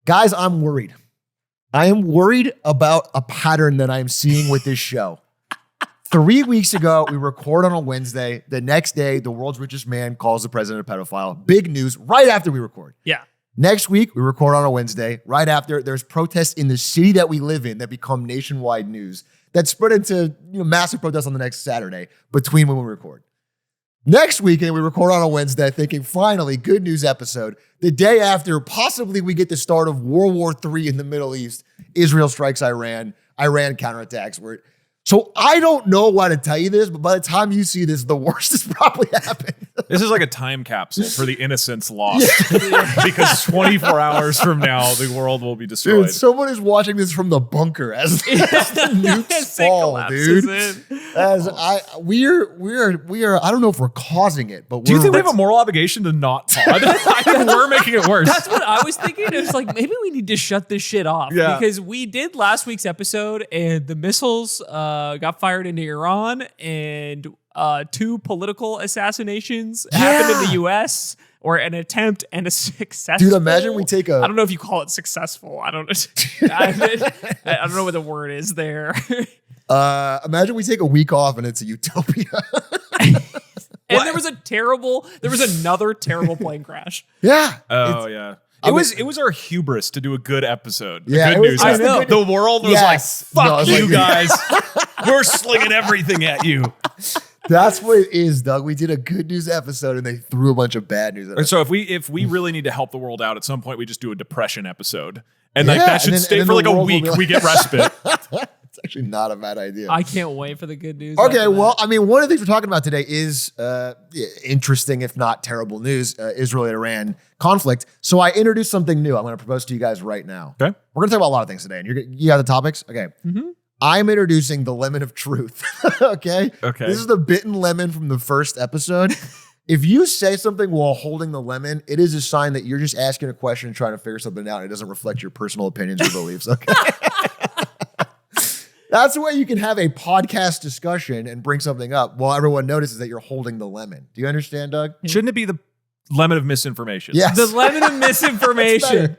Guys, I'm worried. I am worried about a pattern that I'm seeing with this show. 3 weeks ago, we record on a Wednesday. The next day, the world's richest man calls the president a pedophile. Big news right after we record. Yeah. Next week, we record on a Wednesday. Right after, there's protests in the city that we live in that become nationwide news that spread into massive protests on the next Saturday between when we record. Next weekend, we record on a Wednesday thinking, finally, good news episode. The day after, possibly we get the start of World War III in the Middle East. Israel strikes Iran. Iran counterattacks. So I don't know why to tell you this, but by the time you see this, the worst has probably happened. This is like a time capsule for the innocents lost. Because 24 hours from now, the world will be destroyed. Dude, someone is watching this from the bunker as the nukes fall, dude. We're I don't know if we're causing it, but do you think we have a moral obligation to not pod? I think we're making it worse. That's what I was thinking. It was like, maybe we need to shut this shit off. Yeah. Because we did last week's episode and the missiles got fired into Iran and 2 political assanations happened in the U.S. or an attempt and a successful. Dude, imagine we take I don't know if you call it successful. I don't know. I don't know what the word is there. Imagine we take a week off and it's a utopia. And there was another terrible plane crash. Yeah. Oh, yeah. It was our hubris to do a good episode. Yeah, good news. I know. The world was Yes. like, No, fuck it was you like- guys. We're slinging everything at you. That's what it is, Doug. We did a good news episode and they threw a bunch of bad news at us. So if we really need to help the world out, at some point we just do a depression episode. And Yeah, that should and stay then for the like a world will week. be like- We get respite. It's actually not a bad idea. I can't wait for the good news. Okay, after well, that. I mean, one of the things we're talking about today is interesting, if not terrible news, Israel-Iran conflict. So I introduced something new I'm going to propose to you guys right now. Okay. We're going to talk about a lot of things today. And you got the topics? Okay. Mm-hmm. I'm introducing the lemon of truth. Okay? Okay. This is the bitten lemon from the first episode. If you say something while holding the lemon, it is a sign that you're just asking a question and trying to figure something out. It doesn't reflect your personal opinions or beliefs. Okay. That's the way you can have a podcast discussion and bring something up while everyone notices that you're holding the lemon. Do you understand, Doug? Shouldn't it be the lemon of misinformation? Yes. The lemon of misinformation.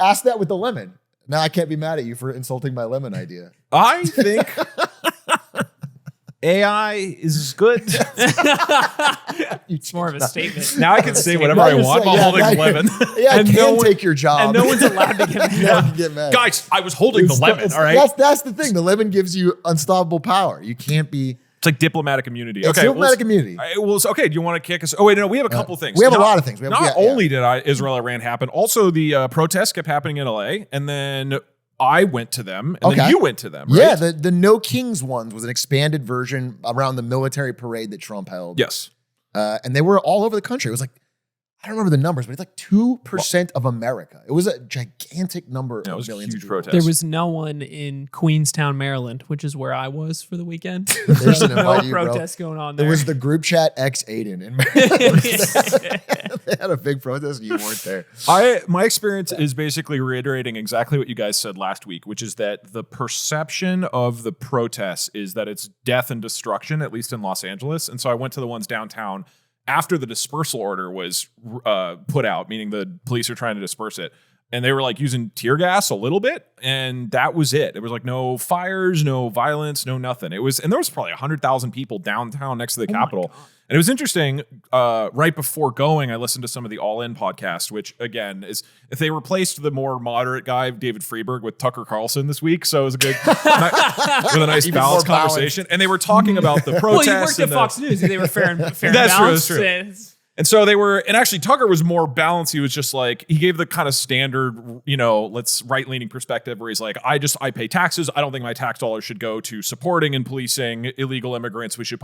Ask that with the lemon. Now I can't be mad at you for insulting my lemon idea. I think AI is good. It's more of a statement. Now I can say whatever Now I you want say- while yeah, holding now the you- lemon. Yeah, I And can no one- take your job. And no one's allowed to get No one mad. can get mad. Guys, I was holding the lemon, all right? That's the thing. The lemon gives you unstoppable power. You can't be. It's like diplomatic immunity. It's diplomatic immunity. Okay, do you want to kick us? Oh, wait, no, we have a couple things. We have a lot of things. Not only did Israel-Iran happen, also the protests kept happening in LA, and then I went to them, and then you went to them, right? Yeah, the No Kings ones was an expanded version around the military parade that Trump held. Yes. And they were all over the country. It was like, I don't remember the numbers, but it's like 2% of America. It was a gigantic number Yeah, it of was a millions huge of people. protest. There was no one in Queenstown, Maryland, which is where I was for the weekend. They didn't No invite you, bro. protest going on There there. was the group chat ex Aiden in Maryland. They had a big protest and you weren't there. My experience is basically reiterating exactly what you guys said last week, which is that the perception of the protests is that it's death and destruction, at least in Los Angeles. And so I went to the ones downtown after the dispersal order was put out, meaning the police are trying to disperse it. And they were like using tear gas a little bit. And that was it. There was like no fires, no violence, no nothing. And there was probably 100,000 people downtown next to the Capitol. And it was interesting. Right before going, I listened to some of the All In podcast, which again is if they replaced the more moderate guy, David Freeberg, with Tucker Carlson this week. So it was a good, with a nice balanced conversation. And they were talking about the protests. Well, you worked at Fox News. They were fair and That's balanced. true, that's true. And so they were, and actually Tucker was more balanced. He was just like, he gave the kind of standard, let's right-leaning perspective where he's like, I pay taxes. I don't think my tax dollars should go to supporting and policing illegal immigrants. We should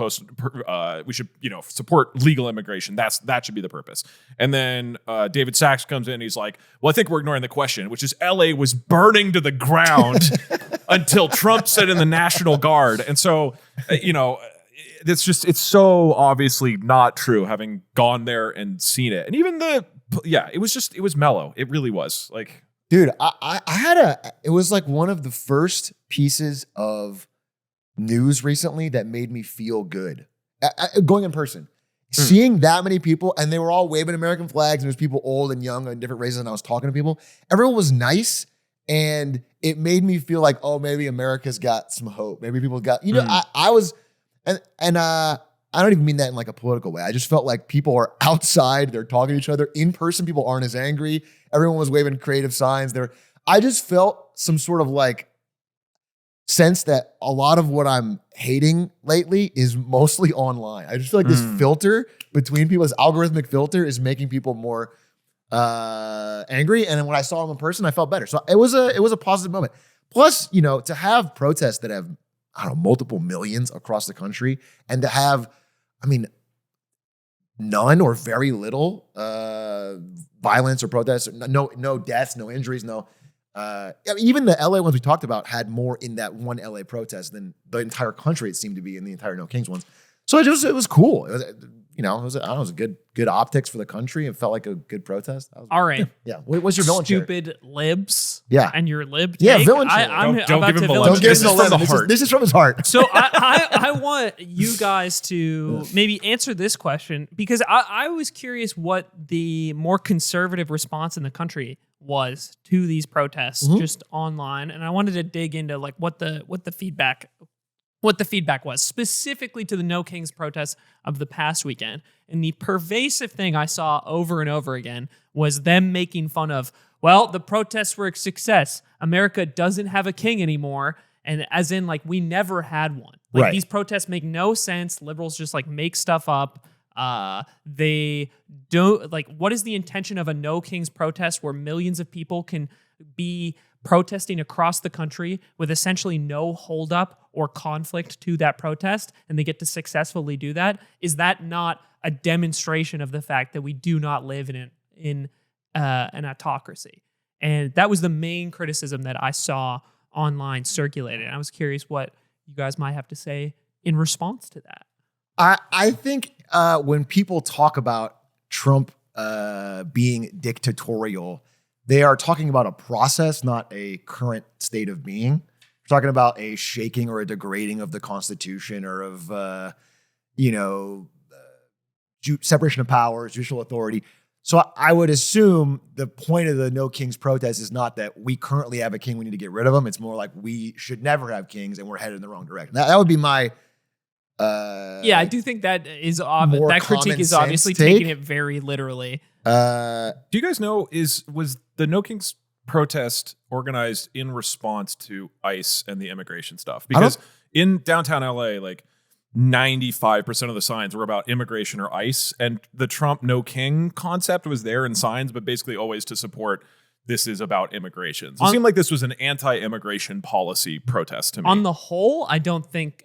support legal immigration. That should be the purpose. And then David Sachs comes in and he's like, well, I think we're ignoring the question, which is LA was burning to the ground until Trump said in the National Guard. And so, it's so obviously not true having gone there and seen it. And even it was mellow. It really was like, dude, it was like one of the first pieces of news recently that made me feel good. Going in person, seeing that many people, and they were all waving American flags, and there's people old and young and different races, and I was talking to people. Everyone was nice, and it made me feel like, oh, maybe America's got some hope. Maybe people got, I was, and I don't even mean that in like a political way. I just felt like people are outside, they're talking to each other. In person, people aren't as angry. Everyone was waving creative signs. I just felt some sort of like sense that a lot of what I'm hating lately is mostly online. I just feel like this filter between people, this algorithmic filter, is making people more angry. And then when I saw them in person, I felt better. So it was a positive moment. Plus, to have protests that have, I don't know, multiple millions across the country, and to have, none or very little violence or protests, no deaths, no injuries, no. Even the LA ones we talked about had more in that one LA protest than the entire country, it seemed to be, in the entire No Kings ones. So it was cool. It was good optics for the country. It felt like a good protest. All right. Yeah. What's your villain chair? Stupid libs. Yeah. And your lib Yeah, take. villain chair. I'm Don't about give him to villain villain Don't give chair. him the lemon. This is from his heart. So I want you guys to maybe answer this question, because I was curious what the more conservative response in the country was to these protests just online, and I wanted to dig into like what the feedback was specifically to the No Kings protests of the past weekend. And the pervasive thing I saw over and over again was them making fun of, well, the protests were a success. America doesn't have a king anymore. And as in, like, we never had one. Like, right. These protests make no sense. Liberals just like make stuff up. They don't, like, what is the intention of a No Kings protest where millions of people can be protesting across the country with essentially no holdup or conflict to that protest, and they get to successfully do that? Is that not a demonstration of the fact that we do not live in an autocracy? And that was the main criticism that I saw online circulated. I was curious what you guys might have to say in response to that. I think when people talk about Trump being dictatorial, they are talking about a process, not a current state of being. We're talking about a shaking or a degrading of the Constitution, or of, separation of powers, judicial authority. So I would assume the point of the No Kings protest is not that we currently have a king, we need to get rid of him. It's more like we should never have kings and we're headed in the wrong direction. That would be my... I do think that is that critique is obviously taking it very literally. Do you guys know, was the No Kings protest organized in response to ICE and the immigration stuff? Because in downtown LA, like 95% of the signs were about immigration or ICE, and the Trump No King concept was there in signs, but basically always to support this is about immigration. So it seemed like this was an anti-immigration policy protest to me. On the whole, I don't think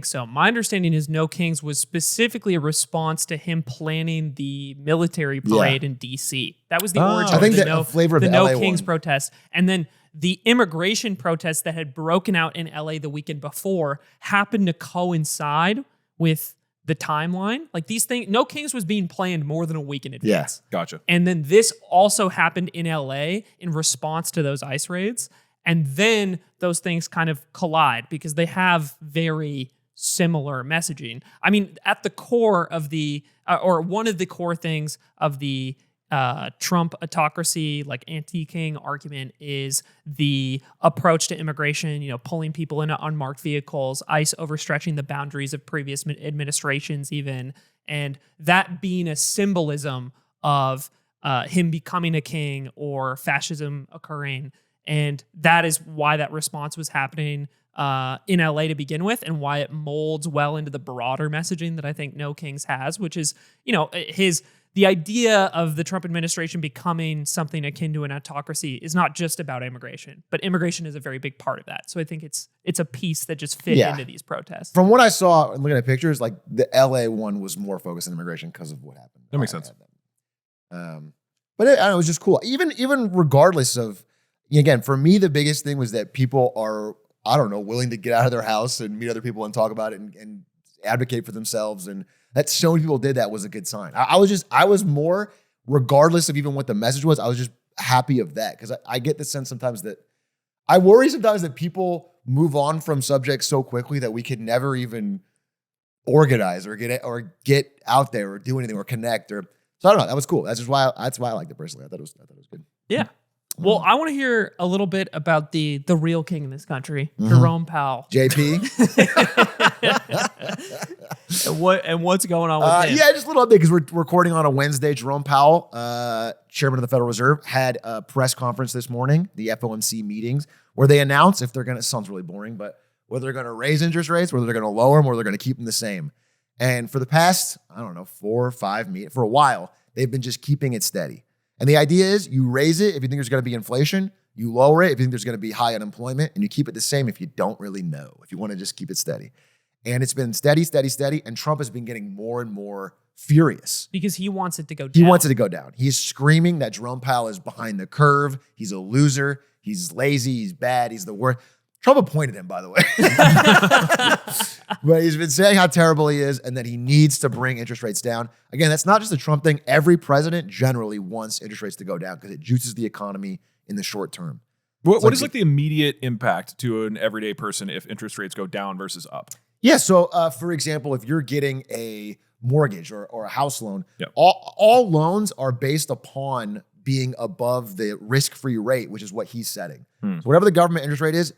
so. My understanding is No Kings was specifically a response to him planning the military parade in D.C. That was the origin I think of the that flavor of the No LA Kings one. protest. And then the immigration protests that had broken out in LA the weekend before happened to coincide with the timeline. Like, these things, No Kings was being planned more than a week in advance. Yeah, gotcha. And then this also happened in LA in response to those ICE raids. And then those things kind of collide because they have very similar messaging. I mean, at the core of the, or one of the core things of the Trump autocracy, like anti-king argument, is the approach to immigration, pulling people into unmarked vehicles, ICE overstretching the boundaries of previous administrations even, and that being a symbolism of him becoming a king or fascism occurring. And that is why that response was happening in LA to begin with, and why it molds well into the broader messaging that I think No Kings has, which is, the idea of the Trump administration becoming something akin to an autocracy is not just about immigration, but immigration is a very big part of that. So I think it's a piece that just fit into these protests. From what I saw and looking at pictures, like the LA one was more focused on immigration because of what happened. That makes sense. But it was just cool. Even regardless of, again, for me, the biggest thing was that people are, willing to get out of their house and meet other people and talk about it and advocate for themselves, and that so many people did that was a good sign. I was more, regardless of even what the message was, I was just happy of that, because I get the sense sometimes that I worry sometimes that people move on from subjects so quickly that we could never even organize or get out there or do anything or connect or. So I don't know. That was cool. That's why I liked it personally. I thought it was good. Yeah. Well, I want to hear a little bit about the real king in this country, Jerome Powell. JP. and what's going on with him? Yeah, just a little update because we're recording on a Wednesday. Jerome Powell, chairman of the Federal Reserve, had a press conference this morning, the FOMC meetings, where they announced if they're going to, sounds really boring, but whether they're going to raise interest rates, whether they're going to lower them, or they're going to keep them the same. And for the past, 4 or 5 meetings, for a while, they've been just keeping it steady. And the idea is you raise it if you think there's going to be inflation, you lower it if you think there's going to be high unemployment, and you keep it the same if you don't really know, if you want to just keep it steady. And it's been steady, and Trump has been getting more and more furious. Because he wants it to go down. He wants it to go down. He's screaming that Jerome Powell is behind the curve. He's a loser. He's lazy. He's bad. He's the worst. Trump appointed him, by the way. But he's been saying how terrible he is and that he needs to bring interest rates down. Again, that's not just a Trump thing. Every president generally wants interest rates to go down because it juices the economy in the short term. What is the immediate impact to an everyday person if interest rates go down versus up? Yeah. So, for example, if you're getting a mortgage or a house loan, Yep. all loans are based upon being above the risk-free rate, which is what he's setting. So whatever the government interest rate is,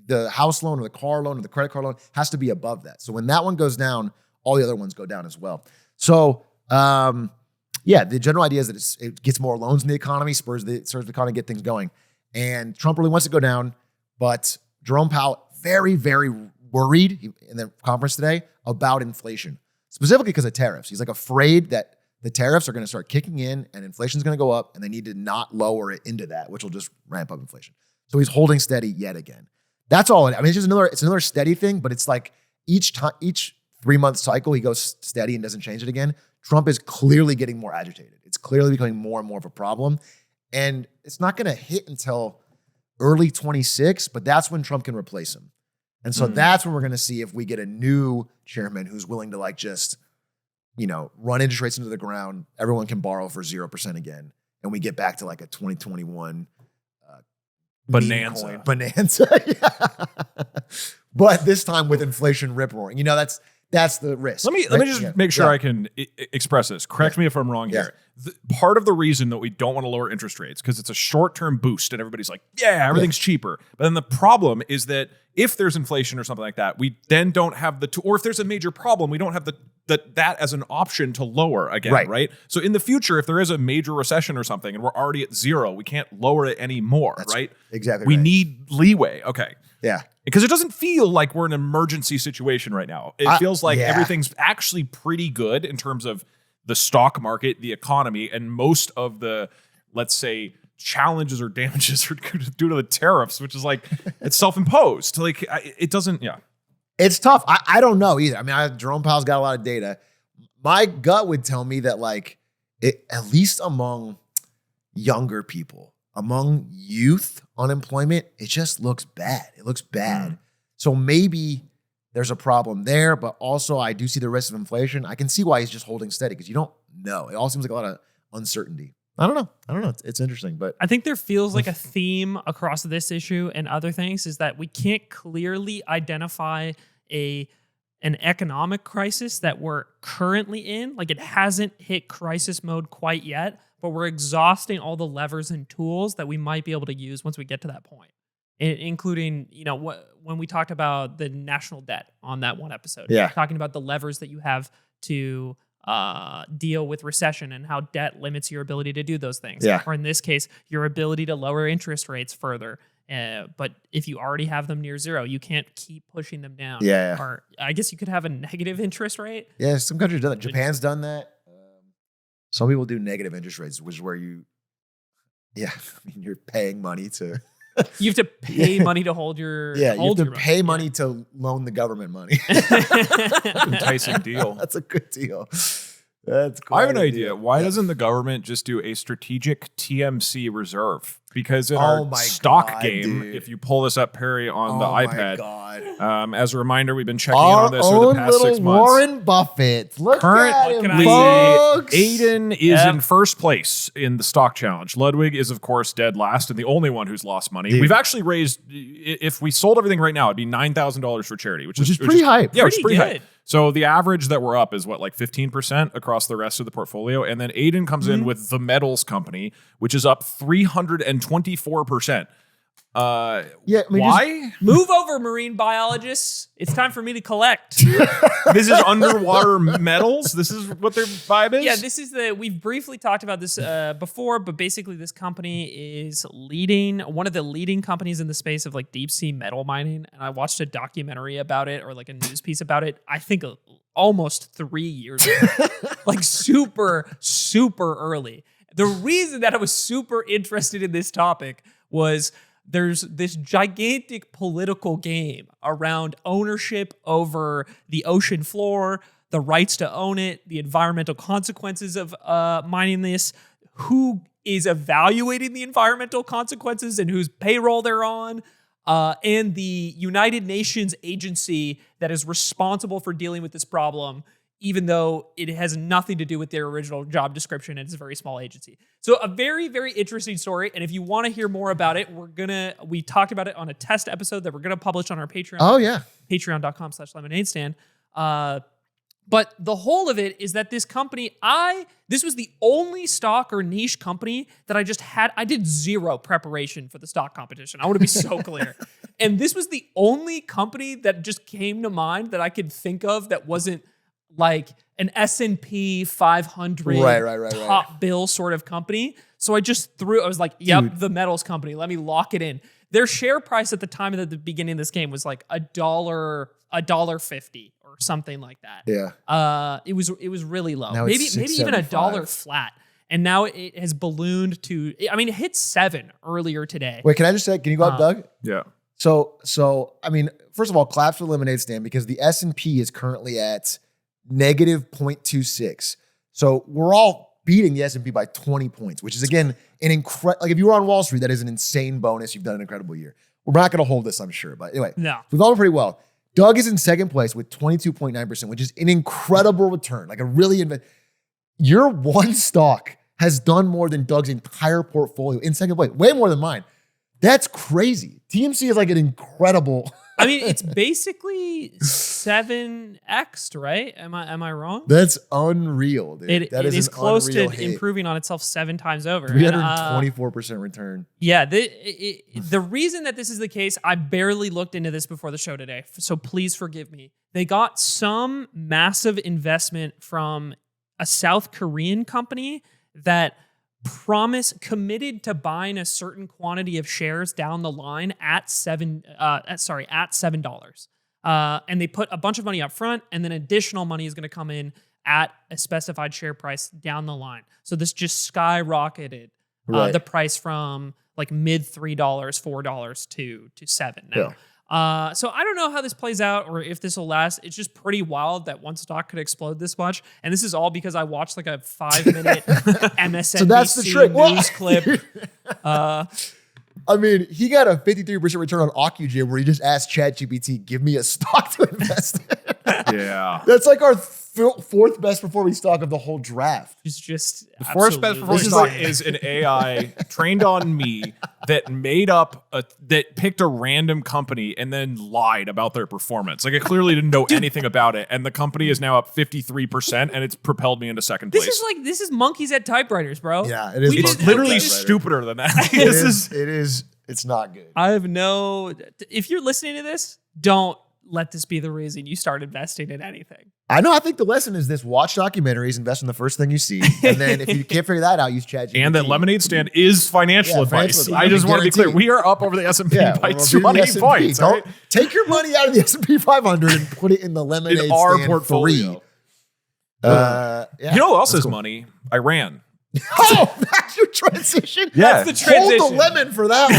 the house loan or the car loan or the credit card loan has to be above that. So when that one goes down, all the other ones go down as well. So, the general idea is that it gets more loans in the economy, spurs the economy, get things going. And Trump really wants to go down, but Jerome Powell, very, very worried in the conference today about inflation, specifically because of tariffs. He's afraid that the tariffs are going to start kicking in and inflation's going to go up and they need to not lower it into that, which will just ramp up inflation. So he's holding steady yet again. That's all. It's just another steady thing, but it's like each 3-month cycle, he goes steady and doesn't change it again. Trump is clearly getting more agitated. It's clearly becoming more and more of a problem. And it's not going to hit until early 26, but that's when Trump can replace him. And so that's when we're going to see if we get a new chairman who's willing to just, run interest rates into the ground. Everyone can borrow for 0% again. And we get back to a 2021 Bonanza. Yeah. But this time with inflation rip roaring. That's the risk. Let me just make sure I can express this. Correct me if I'm wrong here. Part of the reason that we don't want to lower interest rates because it's a short-term boost and everybody's like, yeah, everything's cheaper. But then the problem is that if there's inflation or something like that, we then don't have or if there's a major problem, we don't have that as an option to lower again, right? So in the future, if there is a major recession or something and we're already at 0, we can't lower it anymore, right? Exactly. We need leeway. Okay. Yeah. Because it doesn't feel like we're in an emergency situation right now. It feels like everything's actually pretty good in terms of the stock market, the economy, and most of the, let's say, challenges or damages are due to the tariffs, which is it's self-imposed. It doesn't, It's tough. I don't know either. Jerome Powell's got a lot of data. My gut would tell me that at least among younger people, among youth unemployment, it just looks bad. It looks bad. So maybe there's a problem there, but also I do see the risk of inflation. I can see why he's just holding steady because you don't know. It all seems like a lot of uncertainty. I don't know. It's interesting, but I think there feels like a theme across this issue and other things is that we can't clearly identify an economic crisis that we're currently in. It hasn't hit crisis mode quite yet, but we're exhausting all the levers and tools that we might be able to use once we get to that point, including, when we talked about the national debt on that one episode, talking about the levers that you have to deal with recession and how debt limits your ability to do those things. Or in this case, your ability to lower interest rates further. But if you already have them near 0, you can't keep pushing them down. Or I guess you could have a negative interest rate. Yeah, some countries do that. Japan's done that. Some people do negative interest rates, which is where you're paying money to. You have to pay money to hold your. Yeah, you have to pay money to loan the government money. Enticing deal. That's a good deal. That's. I have an idea. Why doesn't the government just do a strategic TMC reserve? because in Oh our my stock God, game, dude. if you pull this up, Perry, on the Oh my iPad, God. as a reminder, we've been checking in Our on this over the own past little 6 months. Warren Buffett. Look Currently, at What can him, I folks. Aiden is Yep. in first place in the stock challenge. Ludwig is, of course, dead last and the only one who's lost money. Dude. We've actually raised, if we sold everything right now, it'd be $9,000 for charity, which is pretty hype. Yeah, which is Pretty pretty good. high. So the average that we're up is what, like 15% across the rest of the portfolio. And then Aiden comes in with the metals company, which is up 324%. Yeah, I mean, why? Move over, marine biologists. It's time for me to collect. This is underwater metals? This is what their vibe is? Yeah, this is we've briefly talked about this before, but basically this company is one of the leading companies in the space of like deep sea metal mining. And I watched a documentary about it, or like a news piece about it, I think almost 3 years ago. Like super, super early. The reason that I was super interested in this topic was there's this gigantic political game around ownership over the ocean floor, the rights to own it, the environmental consequences of mining this, who is evaluating the environmental consequences and whose payroll they're on, and the United Nations agency that is responsible for dealing with this problem, even though it has nothing to do with their original job description and it's a very small agency. So a very, very interesting story. And if you want to hear more about it, we talked about it on a test episode that we're going to publish on our Patreon. Oh, yeah. Patreon.com/lemonade stand. But the whole of it is that this company, this was the only stock or niche company that I did zero preparation for the stock competition. I want to be so clear. And this was the only company that just came to mind that I could think of that wasn't like an S&P 500 Right. top bill sort of company. So I was like, yep, Dude. the metals company. Let me lock it in. Their share price at the time of the beginning of this game was like $1.50 or something like that. Yeah. It was really low. Now Maybe it's even $1 $6.75. flat. And now it has ballooned to, it hit 7 earlier today. Wait, can I just say, can you go up, Doug? Yeah. So I mean, first of all, claps for Lemonade Stand because the S&P is currently at negative 0.26. So we're all beating the S&P by 20 points, which is, again, an incredible, like if you were on Wall Street, that is an insane bonus. You've done an incredible year. We're not going to hold this, I'm sure. But anyway, No. we've all done pretty well. Doug is in second place with 22.9%, which is an incredible return. Like a really, your one stock has done more than Doug's entire portfolio in second place, way more than mine. That's crazy. TMC is like an incredible. I mean, it's basically 7x, right? Am I wrong? That's unreal, dude. That It is an close to unreal hit. improving on itself 7 times over. 324% return. Yeah, the reason that this is the case, I barely looked into this before the show today, so please forgive me. They got some massive investment from a South Korean company that committed to buying a certain quantity of shares down the line at $7. And they put a bunch of money up front, and then additional money is going to come in at a specified share price down the line. So this just skyrocketed the price from like mid $3, $4 to $7 now. Yeah. So I don't know how this plays out or if this will last. It's just pretty wild that one stock could explode this much. And this is all because I watched like a 5-minute MSNBC So that's the trick. news clip. I mean, he got a 53% return on OcuGym where he just asked ChatGPT, give me a stock to invest in. Yeah. That's like our fourth best performing stock of the whole draft. It's just The fourth best absolutely- performing stock is an AI trained on me that that picked a random company and then lied about their performance. Like I clearly didn't know anything about it, and the company is now up 53%, and it's propelled me into second place. This is monkeys at typewriters, bro. Yeah, it is. We It's did- literally okay. stupider than that. It's not good. I have if you're listening to this, don't let this be the reason you start investing in anything. I know. I think the lesson is this: watch documentaries, invest in the first thing you see, and then if you can't figure that out, use ChatGPT. And that Lemonade Stand is financial Yeah, advice. financial I advice. just want to be clear. Guaranteed. We are up over the S&P Yeah, by we're beating the 20 S&P. points. Don't All right? take your money out of the S&P 500 and put it in the Lemonade In our Stand portfolio. 3. Yeah. You know who else That's has cool. money? Iran. Oh, that's your transition? Yeah. That's the transition. Hold the lemon for that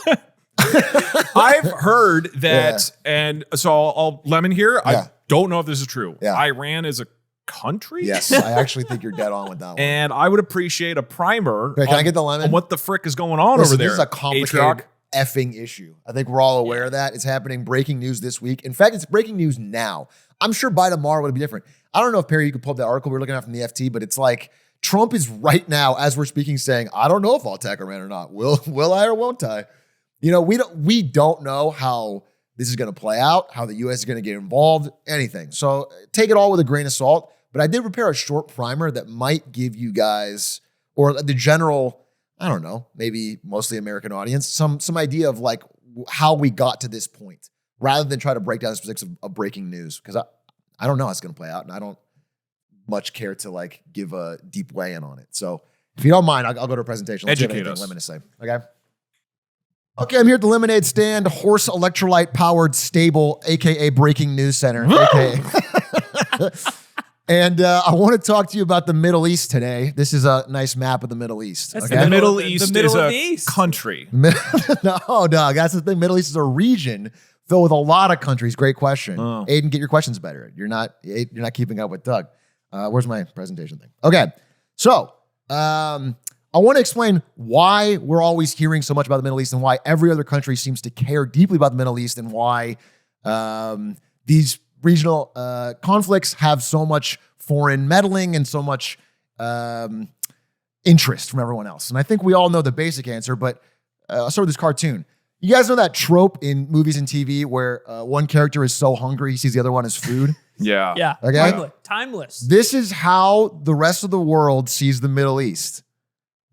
one. I've heard that, and so I'll lemon here. Yeah. I don't know if this is true. Yeah. Iran is a country? Yes, I actually think you're dead on with that one. And I would appreciate a primer Okay, can I get the lemon? on what the frick is going on Listen, over there. This is a complicated Atrioc. effing issue. I think we're all aware of that. It's happening, breaking news this week. In fact, it's breaking news now. I'm sure by tomorrow it'll be different. I don't know if, Perry, you could pull up that article we were looking at from the FT, but it's like Trump is right now, as we're speaking, saying, I don't know if I'll attack Iran or not. Will I or won't I? We don't know how this is going to play out, how the U.S. is going to get involved, anything. So take it all with a grain of salt. But I did prepare a short primer that might give you guys, or the general, I don't know, maybe mostly American audience, some idea of like how we got to this point, rather than try to break down the specifics of breaking news. Because I don't know how it's going to play out, and I don't much care to like give a deep weigh-in on it. So if you don't mind, I'll go to a presentation. Let's see if Educate anything us. Lemon to say. Okay, I'm here at the Lemonade stand, horse electrolyte powered stable, aka Breaking News Center, aka. And I want to talk to you about the Middle East today. This is a nice map of the Middle East. That's The Middle The East middle is of a the East. country. No, dog. That's the thing. Middle East is a region filled with a lot of countries. Great question. Oh. Aiden, get your questions better. You're not keeping up with Doug. Where's my presentation thing? Okay. So I want to explain why we're always hearing so much about the Middle East and why every other country seems to care deeply about the Middle East and why these regional conflicts have so much foreign meddling and so much interest from everyone else. And I think we all know the basic answer, but I'll start with this cartoon. You guys know that trope in movies and TV where one character is so hungry he sees the other one as food? Yeah. Yeah. Okay. Timeless. This is how the rest of the world sees the Middle East,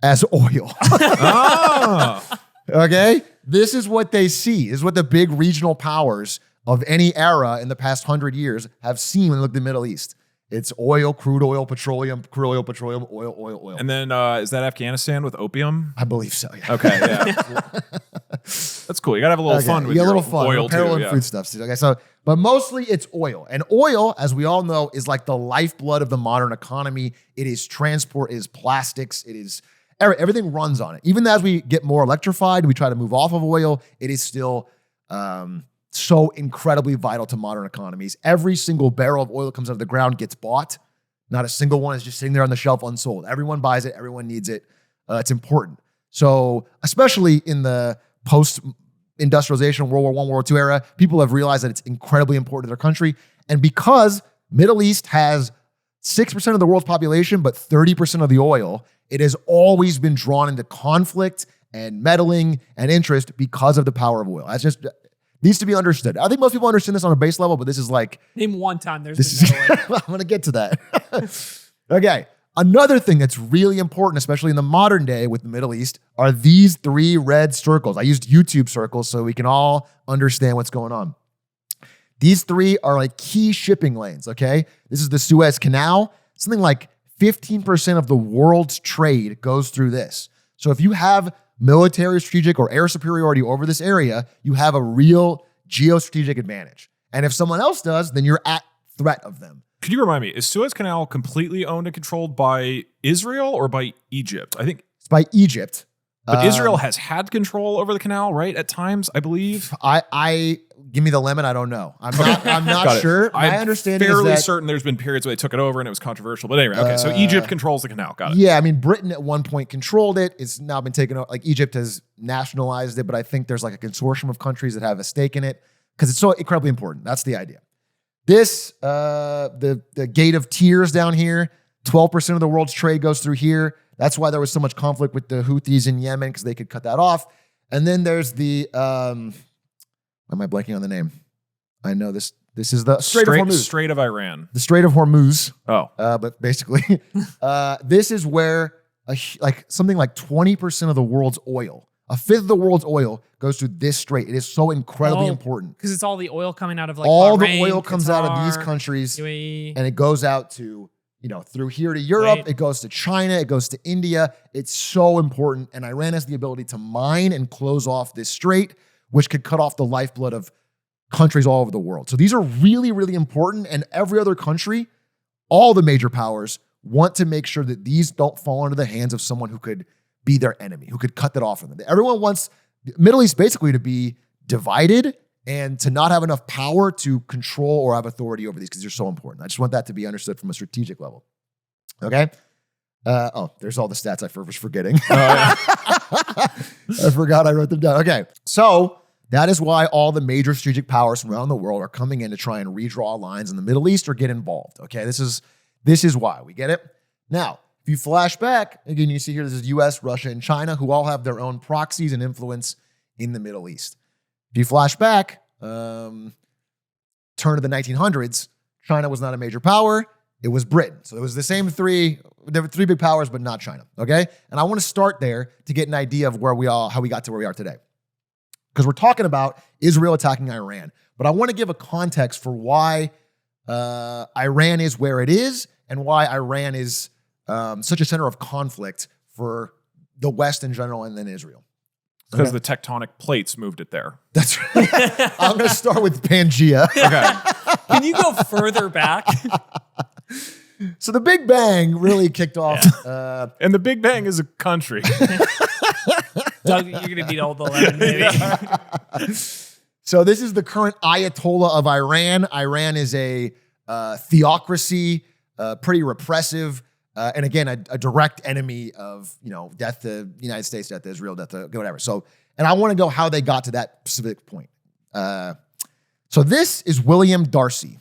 as oil. Ah. Okay? This is what they see. This is what the big regional powers of any era in the past 100 years have seen when they look at the Middle East. It's oil, crude oil, petroleum, oil. And then is that Afghanistan with opium? I believe so, yeah. Okay, yeah. That's cool. You gotta have a little fun with a your little fun. oil Apparel too. and Yeah. foodstuffs. Okay, so but mostly it's oil, and oil, as we all know, is like the lifeblood of the modern economy. It is transport, it is plastics, it is everything runs on it. Even as we get more electrified, we try to move off of oil. It is still so incredibly vital to modern economies. Every single barrel of oil that comes out of the ground gets bought. Not a single one is just sitting there on the shelf unsold. Everyone buys it. Everyone needs it. It's important. So especially in the post-industrialization, World War I, World War II era, people have realized that it's incredibly important to their country. And because Middle East has 6% of the world's population, but 30% of the oil, it has always been drawn into conflict and meddling and interest because of the power of oil. That's just needs to be understood. I think most people understand this on a base level, but this is like... Name one time there's This been is, metal. I'm going to get to that. Okay. Another thing that's really important, especially in the modern day with the Middle East, are these 3 red circles. I used YouTube circles so we can all understand what's going on. These 3 are like key shipping lanes, okay? This is the Suez Canal. Something like 15% of the world's trade goes through this. So if you have military, strategic, or air superiority over this area, you have a real geostrategic advantage. And if someone else does, then you're at threat of them. Could you remind me, is Suez Canal completely owned and controlled by Israel or by Egypt? I think, It's by Egypt. but Israel has had control over the canal, right? At times, I believe. I give me the lemon. I don't know. I'm Got not it. sure. My I'm understanding is fairly that certain there's been periods where they took it over and it was controversial. But anyway, okay. So Egypt controls the canal. Got it. yeah, I mean Britain at one point controlled it. It's now been taken over. Like Egypt has nationalized it, but I think there's like a consortium of countries that have a stake in it because it's so incredibly important. That's the idea. This the Gate of Tears down here. 12% of the world's trade goes through here. That's why there was so much conflict with the Houthis in Yemen because they could cut that off. And then there's the why am I blanking on the name? I know this. This is the Strait of Hormuz. Strait of Iran. The Strait of Hormuz. Oh. But basically, this is where something like 20% of the world's oil, a fifth of the world's oil, goes through this strait. It is so incredibly important. Because it's all the oil coming out of like All Bahrain, the oil comes out of these Qatar, countries, UAE. and it goes out to, through here to Europe. Right. It goes to China. It goes to India. It's so important. And Iran has the ability to mine and close off this strait, which could cut off the lifeblood of countries all over the world. So these are really, really important. And every other country, all the major powers, want to make sure that these don't fall into the hands of someone who could be their enemy, who could cut that off from them. Everyone wants the Middle East basically to be divided and to not have enough power to control or have authority over these because they're so important. I just want that to be understood from a strategic level. Okay? There's all the stats I was forgetting. I forgot I wrote them down. Okay, so that is why all the major strategic powers from around the world are coming in to try and redraw lines in the Middle East or get involved. Okay, this is why. We get it? Now, if you flash back, again, you see here, this is US, Russia, and China, who all have their own proxies and influence in the Middle East. If you flash back, turn of the 1900s, China was not a major power. It was Britain. So it was the same there were three big powers, but not China, okay? And I want to start there to get an idea of how we got to where we are today. Because we're talking about Israel attacking Iran. But I want to give a context for why Iran is where it is and why Iran is such a center of conflict for the West in general and then Israel. Because the tectonic plates moved it there. That's right. I'm going to start with Pangea. Okay. Can you go further back? So the Big Bang really kicked off. And the Big Bang is a country. Doug, you're going to beat all the 11, maybe. So this is the current Ayatollah of Iran. Iran is a theocracy, pretty repressive, and again, a direct enemy of, death to the United States, death to Israel, death to whatever. So, and I want to go how they got to that specific point. So this is William Darcy.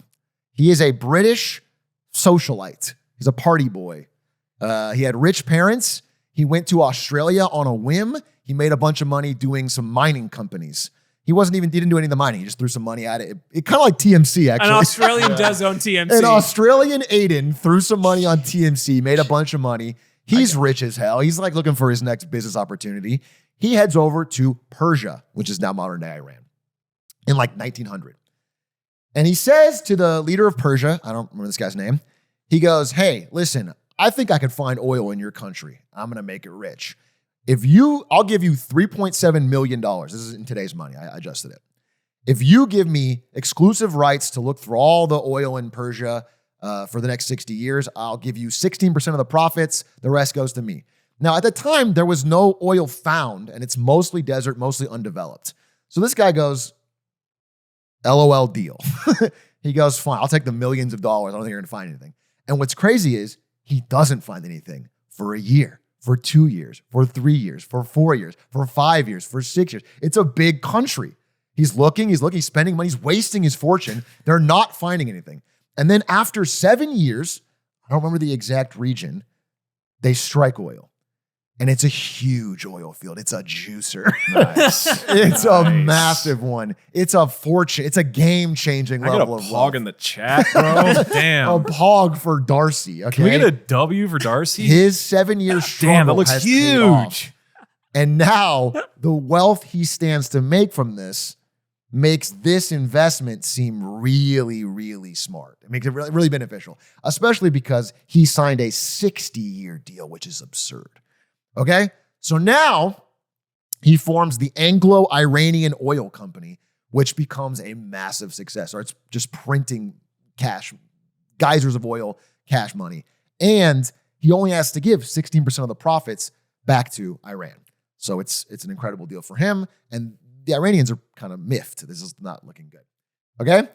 He is a British socialite. He's a party boy. He had rich parents. He went to Australia on a whim. He made a bunch of money doing some mining companies. He didn't do any of the mining. He just threw some money at it. It kind of like TMC, actually. An Australian does own TMC. An Australian Aiden threw some money on TMC, made a bunch of money. He's rich as hell. He's like looking for his next business opportunity. He heads over to Persia, which is now modern day Iran, in like 1900. And he says to the leader of Persia, I don't remember this guy's name, he goes, hey, listen, I think I could find oil in your country. I'm going to make it rich. I'll give you $3.7 million. This is in today's money. I adjusted it. If you give me exclusive rights to look through all the oil in Persia for the next 60 years, I'll give you 16% of the profits. The rest goes to me. Now, at the time, there was no oil found, and it's mostly desert, mostly undeveloped. So this guy goes, LOL deal. He goes, fine, I'll take the millions of dollars. I don't think you're going to find anything. And what's crazy is he doesn't find anything for a year, for 2 years, for 3 years, for 4 years, for 5 years, for 6 years. It's a big country. He's looking, he's spending money, he's wasting his fortune. They're not finding anything. And then after 7 years, I don't remember the exact region, they strike oil. And it's a huge oil field. It's a juicer. Nice. It's a massive one. It's a fortune. It's a game-changing level of I got a wealth. pog in the chat, bro. Damn. A pog for Darcy. Okay? Can we get a W for Darcy? His 7 year struggle Damn, that looks has paid off. huge. And now the wealth he stands to make from this makes this investment seem really, really smart. It makes it really, really beneficial, especially because he signed a 60-year deal, which is absurd. Okay? So now he forms the Anglo-Iranian Oil Company, which becomes a massive success. Or it's just printing cash, geysers of oil, cash money. And he only has to give 16% of the profits back to Iran. So it's an incredible deal for him. And the Iranians are kind of miffed. This is not looking good. Okay?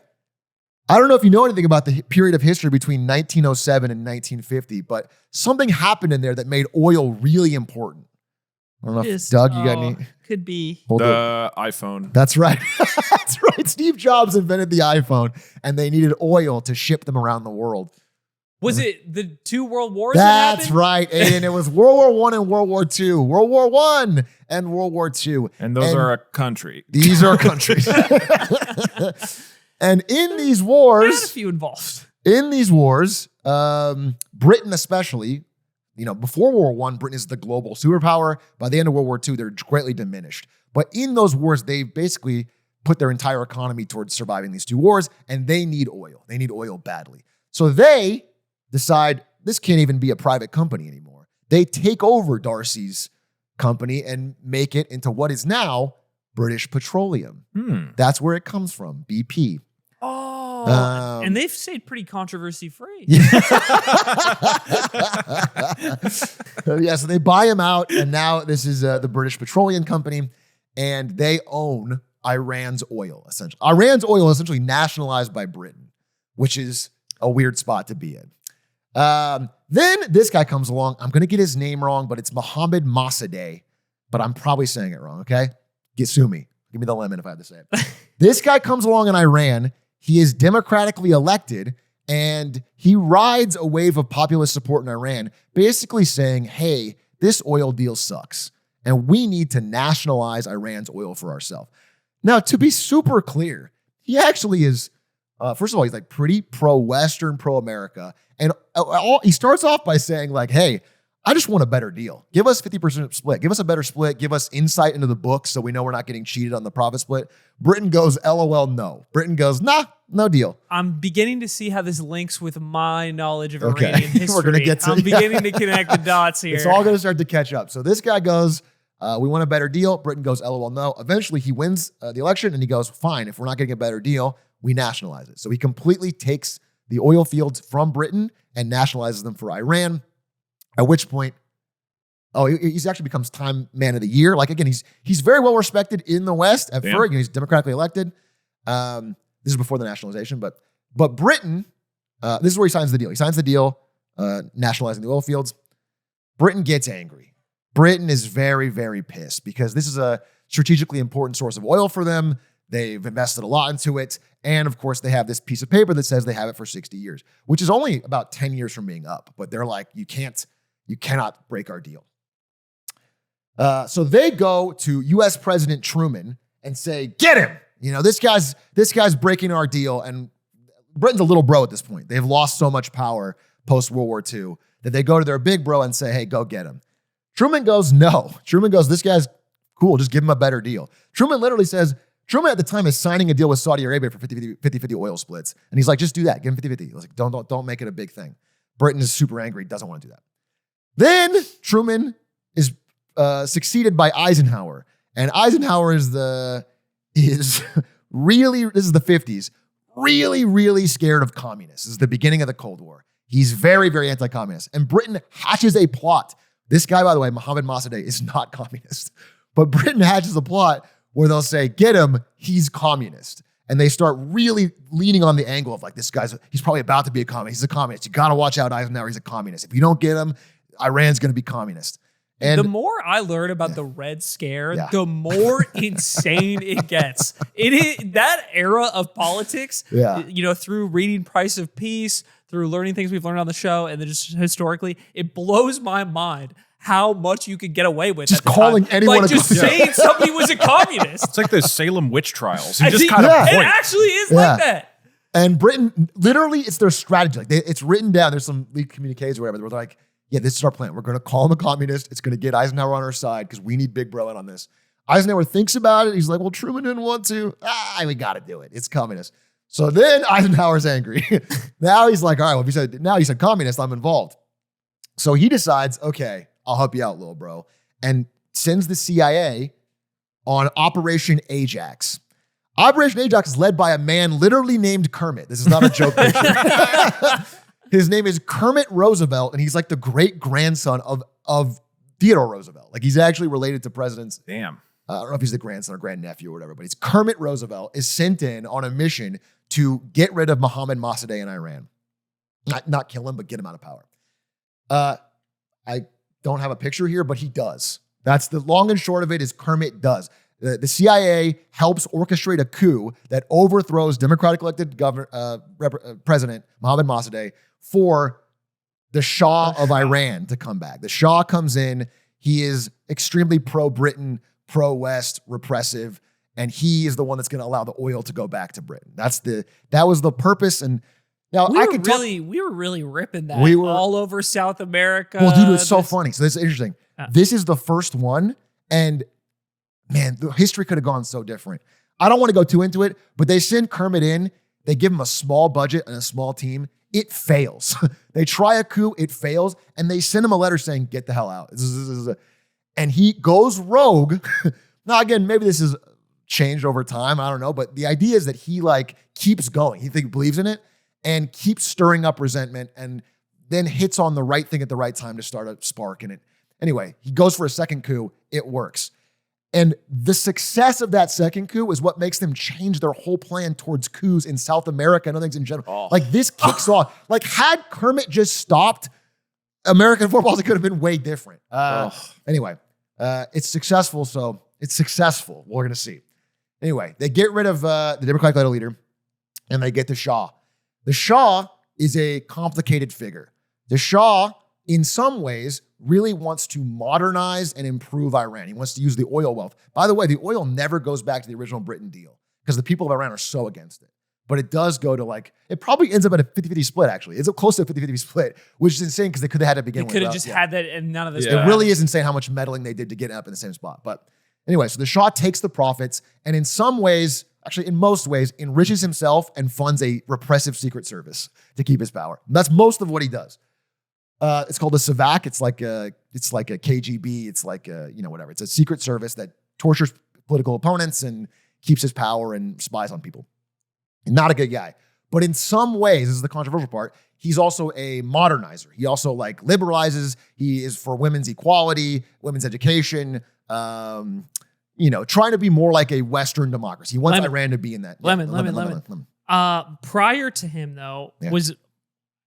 I don't know if you know anything about the period of history between 1907 and 1950, but something happened in there that made oil really important. I don't know if, Doug, you got any? Could be. The iPhone. That's right. That's right. Steve Jobs invented the iPhone, and they needed oil to ship them around the world. Was it the 2 world wars? That's right, Aiden. It was World War I and World War II. World War I and World War II. And those are a country. These are countries. And in these There wars, had a few involved. Britain especially, before World War I, Britain is the global superpower. By the end of World War II, they're greatly diminished. But in those wars, they basically put their entire economy towards surviving these 2 wars, and they need oil. They need oil badly. So they decide this can't even be a private company anymore. They take over Darcy's company and make it into what is now British Petroleum. That's where it comes from, BP. Oh, and they've stayed pretty controversy-free. Yeah, so they buy him out, and now this is the British Petroleum Company, and they own Iran's oil, essentially. Iran's oil is essentially nationalized by Britain, which is a weird spot to be in. Then this guy comes along. I'm going to get his name wrong, but it's Mohammed Mossadegh, but I'm probably saying it wrong, okay? Sue me. Give me the lemon if I have to say it. This guy comes along in Iran. He is democratically elected, and he rides a wave of populist support in Iran, basically saying, hey, this oil deal sucks, and we need to nationalize Iran's oil for ourselves. Now, to be super clear, he actually is, first of all, he's like pretty pro-Western, pro-America, and he starts off by saying like, hey, I just want a better deal. Give us 50% split. Give us a better split. Give us insight into the books so we know we're not getting cheated on the profit split. Britain goes, LOL, no. Britain goes, nah, no deal. I'm beginning to see how this links with my knowledge of Iranian history. We're going to get to I'm beginning to connect the dots here. It's all going to start to catch up. So this guy goes, we want a better deal. Britain goes, LOL, no. Eventually he wins the election and he goes, fine, if we're not getting a better deal, we nationalize it. So he completely takes the oil fields from Britain and nationalizes them for Iran. At which point, he actually becomes Time Man of the Year. Like, again, he's very well respected in the West. At first, he's democratically elected. This is before the nationalization, but Britain, this is where he signs the deal. He signs the deal, nationalizing the oil fields. Britain gets angry. Britain is very, very pissed because this is a strategically important source of oil for them. They've invested a lot into it. And of course, they have this piece of paper that says they have it for 60 years, which is only about 10 years from being up. But they're like, you cannot break our deal. So they go to U.S. President Truman and say, get him. You know, this guy's breaking our deal. And Britain's a little bro at this point. They've lost so much power post-World War II that they go to their big bro and say, hey, go get him. Truman goes, no. Truman goes, this guy's cool. Just give him a better deal. Truman literally says, Truman at the time is signing a deal with Saudi Arabia for 50-50 oil splits. And he's like, just do that. Give him 50-50. He was like, don't make it a big thing. Britain is super angry, doesn't want to do that. Then Truman is succeeded by Eisenhower. And Eisenhower is really, this is the 50s, really, really scared of communists. This is the beginning of the Cold War. He's very, very anti-communist. And Britain hatches a plot. This guy, by the way, Mohammed Mossadegh, is not communist. But Britain hatches a plot where they'll say, get him, he's communist. And they start really leaning on the angle of like, this guy's, he's probably about to be a communist. He's a communist. You got to watch out, Eisenhower, he's a communist. If you don't get him, Iran's going to be communist. And the more I learn about the Red Scare, the more insane it gets. It is that era of politics, through reading Price of Peace, through learning things we've learned on the show, and then just historically, it blows my mind how much you could get away with. Just calling anyone like just saying somebody was a communist. It's like those Salem witch trials. You just kind of point. It actually is like that. And Britain, literally, it's their strategy. Like it's written down. There's some leaked communiques or whatever. Where they're like, yeah, this is our plan. We're going to call him a communist. It's going to get Eisenhower on our side because we need Big Bro in on this. Eisenhower thinks about it. He's like, well, Truman didn't want to. We got to do it. It's communist. So then Eisenhower's angry. Now he's like, all right, well, now you said communist, I'm involved. So he decides, okay, I'll help you out, little bro, and sends the CIA on Operation Ajax. Operation Ajax is led by a man literally named Kermit. This is not a joke picture. His name is Kermit Roosevelt, and he's like the great-grandson of Theodore Roosevelt. Like, he's actually related to presidents. Damn. I don't know if he's the grandson or grandnephew or whatever, but it's Kermit Roosevelt is sent in on a mission to get rid of Mohammed Mossadegh in Iran. Not kill him, but get him out of power. I don't have a picture here, but he does. That's the long and short of it is Kermit does. The CIA helps orchestrate a coup that overthrows Democratic elected President Mohammed Mossadegh for the Shah of Iran to come back. The Shah comes in. He is extremely pro-Britain, pro-West, repressive, and he is the one that's going to allow the oil to go back to Britain. That was the purpose. And now we were really ripping that all over South America. Well, dude, it's so funny. So this is interesting. This is the first one, and man, the history could have gone so different. I don't want to go too into it, but they send Kermit in. They give him a small budget and a small team. It fails. They try a coup. It fails. And they send him a letter saying, get the hell out. And he goes rogue. Now, again, maybe this is changed over time. I don't know. But the idea is that he keeps going. He believes in it and keeps stirring up resentment and then hits on the right thing at the right time to start a spark in it. Anyway, he goes for a second coup. It works. And the success of that second coup is what makes them change their whole plan towards coups in South America and other things in general. Oh. Like this kicks off. Like had Kermit just stopped, American football could have been way different. Anyway, it's successful, so it's successful. We're going to see. Anyway, they get rid of the Democratic leader and they get the Shah. The Shah is a complicated figure. The Shah, in some ways, really wants to modernize and improve Iran. He wants to use the oil wealth. By the way, the oil never goes back to the original Britain deal because the people of Iran are so against it. But it does go to it probably ends up at a 50-50 split, actually. It's close to a 50-50 split, which is insane because they could have had it begin with. They could have just had that and none of this. It really is insane how much meddling they did to get up in the same spot. But anyway, so the Shah takes the profits and in some ways, actually in most ways, enriches himself and funds a repressive secret service to keep his power. And that's most of what he does. It's called a SAVAK. It's like a KGB. It's like whatever. It's a secret service that tortures political opponents and keeps his power and spies on people. Not a good guy. But in some ways, this is the controversial part, he's also a modernizer. He also liberalizes. He is for women's equality, women's education, trying to be more like a Western democracy. He wants Iran to be in that. Lemon. Prior to him, though, was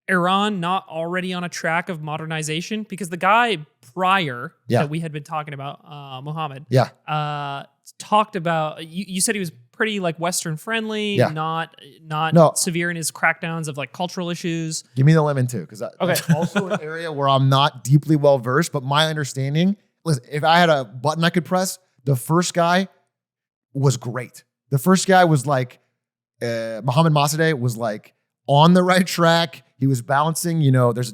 Iran not already on a track of modernization? Because the guy prior that we had been talking about, Mohammed, talked about, you said he was pretty Western friendly, not severe in his crackdowns of cultural issues. Give me the lemon too, because that's also an area where I'm not deeply well versed, but my understanding, listen, if I had a button I could press, the first guy was great. The first guy was Mohammed Massadeh was on the right track. He was balancing, there's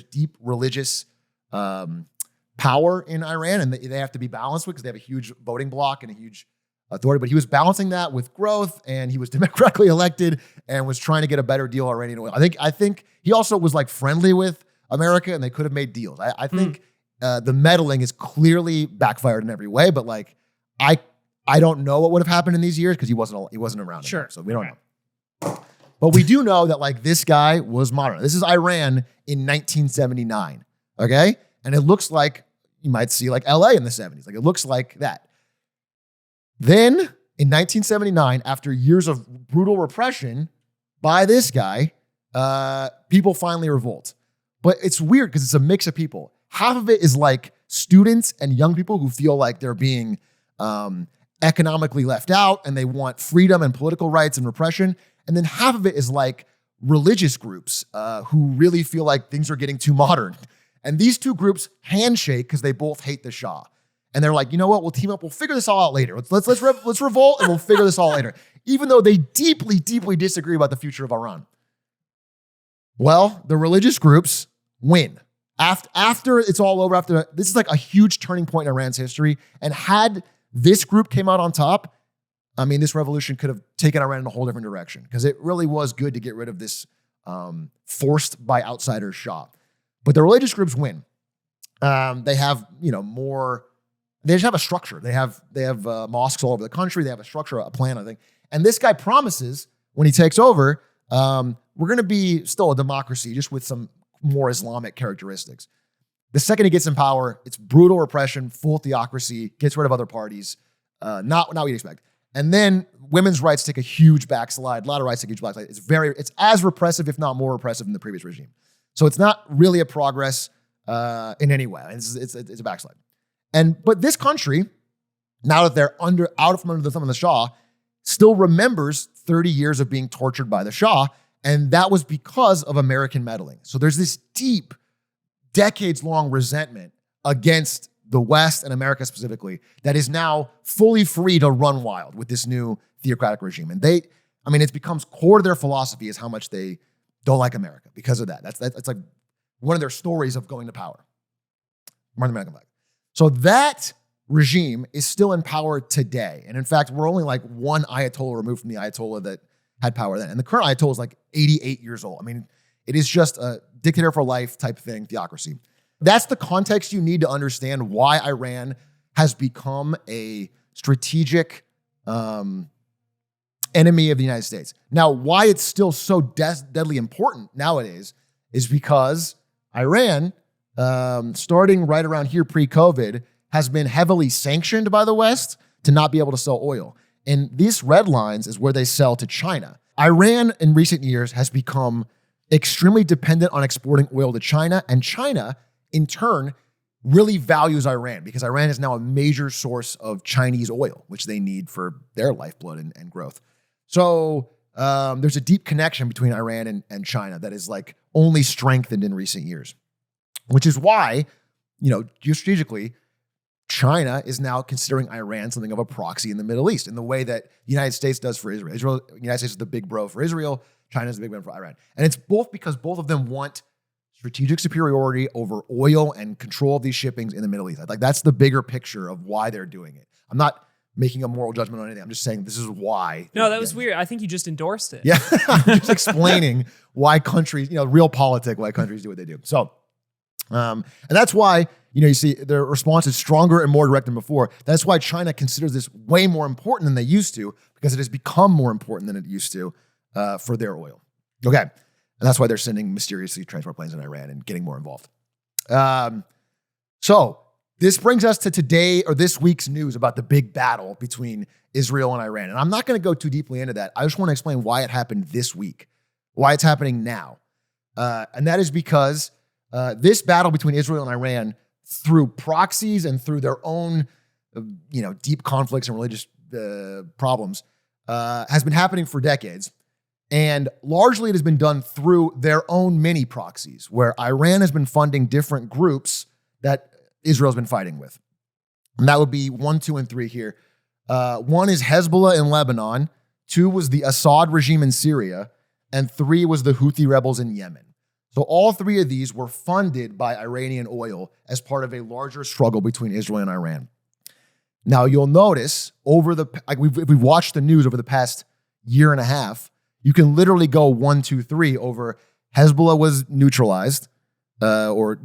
deep religious power in Iran, and they have to be balanced because they have a huge voting bloc and a huge authority. But he was balancing that with growth, and he was democratically elected and was trying to get a better deal already in oil. I think he also was friendly with America, and they could have made deals. I think the meddling is clearly backfired in every way. But I don't know what would have happened in these years because he wasn't around. Sure, anymore, so we don't know. But we do know that this guy was modern. This is Iran in 1979, okay? And it looks like you might see LA in the 70s. It looks like that. Then in 1979, after years of brutal repression by this guy, people finally revolt. But it's weird because it's a mix of people. Half of it is students and young people who feel like they're being economically left out and they want freedom and political rights and repression. And then half of it is religious groups who really feel like things are getting too modern. And these two groups handshake because they both hate the Shah. And they're like, you know what? We'll team up. We'll figure this all out later. Let's revolt and we'll figure this all later. Even though they deeply, deeply disagree about the future of Iran. Well, the religious groups win. After it's all over, this is a huge turning point in Iran's history. And had this group came out on top, this revolution could have taken Iran in a whole different direction because it really was good to get rid of this forced by outsiders Shah. But the religious groups win. They have, they just have a structure. They have mosques all over the country. They have a structure, a plan, I think. And this guy promises when he takes over, we're going to be still a democracy, just with some more Islamic characteristics. The second he gets in power, it's brutal repression, full theocracy, gets rid of other parties. Not what you'd expect. And then women's rights take a huge backslide. A lot of rights take a huge backslide. It's as repressive, if not more repressive than the previous regime. So it's not really a progress in any way. It's a backslide. But this country, now that they're out from under the thumb of the Shah, still remembers 30 years of being tortured by the Shah. And that was because of American meddling. So there's this deep, decades-long resentment against the West and America specifically that is now fully free to run wild with this new theocratic regime. And it becomes core to their philosophy is how much they don't like America because of that. That's one of their stories of going to power. More than American flag. So that regime is still in power today. And in fact, we're only one Ayatollah removed from the Ayatollah that had power then. And the current Ayatollah is 88 years old. It is just a dictator for life type thing, theocracy. That's the context you need to understand why Iran has become a strategic enemy of the United States. Now, why it's still so deadly important nowadays is because Iran, starting right around here pre-COVID, has been heavily sanctioned by the West to not be able to sell oil. And these red lines is where they sell to China. Iran in recent years has become extremely dependent on exporting oil to China, and China, in turn, really values Iran because Iran is now a major source of Chinese oil, which they need for their lifeblood and growth. So there's a deep connection between Iran and China that is like only strengthened in recent years, which is why, geostrategically, China is now considering Iran something of a proxy in the Middle East in the way that the United States does for Israel. United States is the big bro for Israel. China is the big bro for Iran. And it's both because both of them want strategic superiority over oil and control of these shippings in the Middle East. Like that's the bigger picture of why they're doing it. I'm not making a moral judgment on anything. I'm just saying this is why. No, that was weird. I think you just endorsed it. Yeah, I'm just explaining why countries, realpolitik, why countries do what they do. So, and that's why, you see their response is stronger and more direct than before. That's why China considers this way more important than they used to, because it has become more important than it used to for their oil. Okay. And that's why they're sending mysteriously transport planes in Iran and getting more involved. So this brings us to today or this week's news about the big battle between Israel and Iran. And I'm not going to go too deeply into that. I just want to explain why it happened this week, why it's happening now. And that is because this battle between Israel and Iran, through proxies and through their own, deep conflicts and religious problems, has been happening for decades. And largely it has been done through their own mini proxies, where Iran has been funding different groups that Israel's been fighting with. And that would be 1, 2, and 3 here. 1 is Hezbollah in Lebanon. 2 was the Assad regime in Syria. And 3 was the Houthi rebels in Yemen. So all 3 of these were funded by Iranian oil as part of a larger struggle between Israel and Iran. Now you'll notice if we've watched the news over the past year and a half, you can literally go 1, 2, 3 over Hezbollah was neutralized or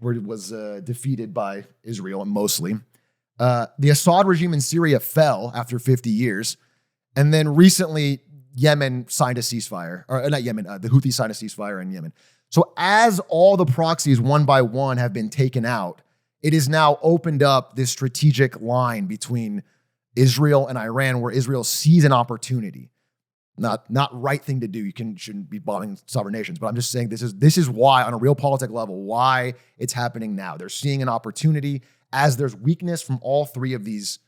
was defeated by Israel mostly. The Assad regime in Syria fell after 50 years. And then recently, Yemen signed a ceasefire, or not Yemen, the Houthis signed a ceasefire in Yemen. So as all the proxies one by one have been taken out, it has now opened up this strategic line between Israel and Iran where Israel sees an opportunity. Not right thing to do. You shouldn't be bombing sovereign nations, but I'm just saying this is why, on a realpolitik level, why it's happening now. They're seeing an opportunity as there's weakness from all 3 of these.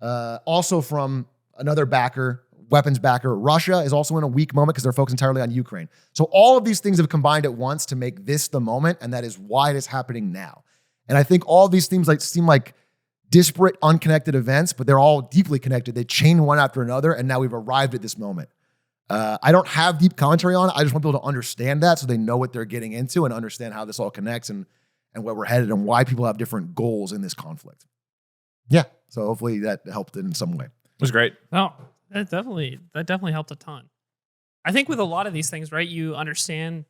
Also from another weapons backer, Russia is also in a weak moment because they're focused entirely on Ukraine. So all of these things have combined at once to make this the moment, and that is why it is happening now. And I think all of these things seem like disparate, unconnected events, but they're all deeply connected. They chain one after another, and now we've arrived at this moment. I don't have deep commentary on it. I just want people to understand that so they know what they're getting into and understand how this all connects and where we're headed and why people have different goals in this conflict. Yeah, so hopefully that helped in some way. It was great. Oh, that definitely helped a ton. I think with a lot of these things, right, you understand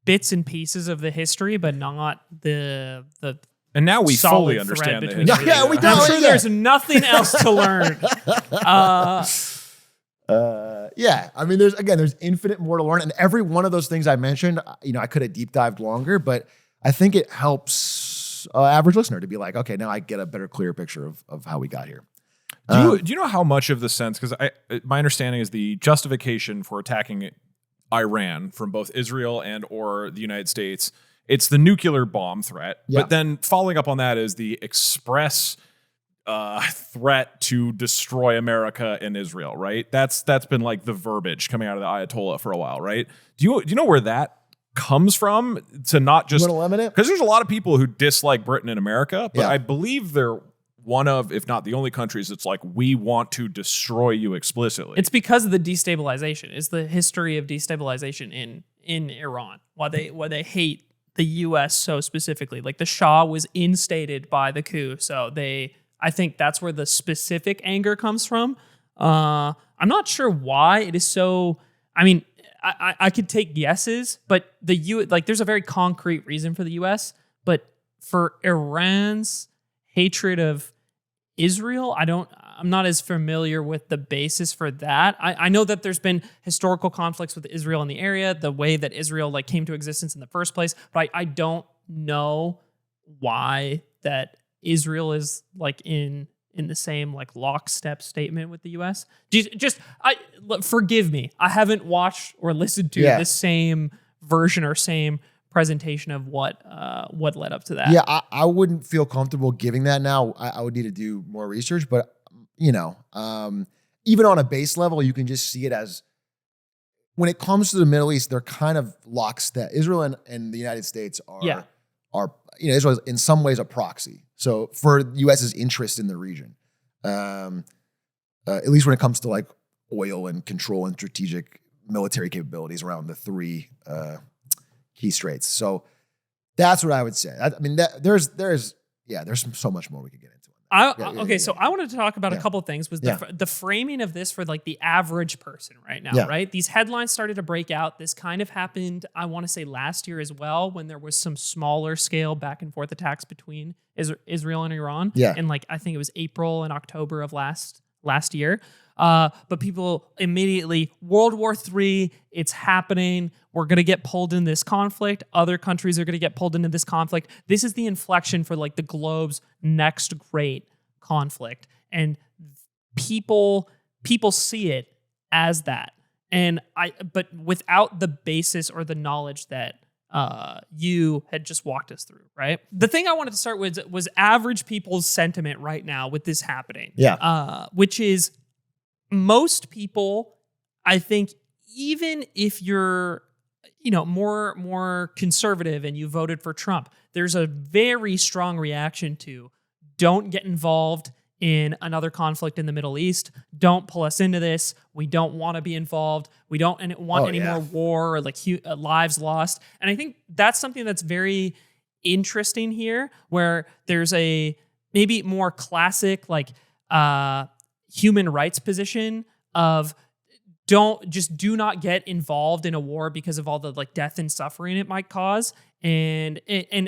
bits and pieces of the history, but not the And now we solid fully thread understand the between history. Yeah, we don't. I'm sure there's nothing else to learn. Yeah, I mean, there's infinite more to learn, and every one of those things I mentioned, I could have deep dived longer, but I think it helps average listener to be like, okay, now I get a better, clearer picture of how we got here. Do you know how much of the sense, because my understanding is the justification for attacking Iran from both Israel and or the United States, it's the nuclear bomb threat. Yeah. But then following up on that is the express threat to destroy America and Israel, right? That's been like the verbiage coming out of the Ayatollah for a while, right? Do you know where that comes from? To not just because there's a lot of people who dislike Britain and America, but I believe they're one of, if not the only countries that's like, we want to destroy you explicitly. It's because of the destabilization. It's the history of destabilization in Iran. Why they hate the U.S. so specifically. Like the Shah was instated by the coup, so I think that's where the specific anger comes from. I'm not sure why it is so. I mean, I could take guesses, but there's a very concrete reason for the U.S. But for Iran's hatred of Israel, I'm not as familiar with the basis for that. I know that there's been historical conflicts with Israel in the area, the way that Israel came to existence in the first place, but I don't know why that Israel is like in the same like lockstep statement with the U.S.? Forgive me, I haven't watched or listened to the same version or same presentation of what led up to that. Yeah, I wouldn't feel comfortable giving that now. I would need to do more research, but even on a base level, you can just see it as when it comes to the Middle East, they're kind of lockstep. Israel and the United States are Israel is in some ways a proxy. So for the U.S.'s interest in the region, at least when it comes to like oil and control and strategic military capabilities around the three key straits. So that's what I would say. I mean, there's so much more we could get into. So I wanted to talk about a couple of things. Was the framing of this for like the average person right now, right? These headlines started to break out. This kind of happened, I want to say last year as well, when there was some smaller scale back and forth attacks between Israel and Iran. Yeah. And like, I think it was April and October of last year. But people immediately, World War III, it's happening. We're going to get pulled in this conflict. Other countries are going to get pulled into this conflict. This is the inflection for like the globe's next great conflict. And people see it as that. But without the basis or the knowledge that you had just walked us through, right? The thing I wanted to start with was average people's sentiment right now with this happening. Yeah. Which is most people, I think, even if you're, more conservative and you voted for Trump, there's a very strong reaction to don't get involved in another conflict in the Middle East. Don't pull us into this. We don't want to be involved. We don't want any more war or like lives lost. And I think that's something that's very interesting here, where there's a maybe more classic like human rights position of do not get involved in a war because of all the like death and suffering it might cause. And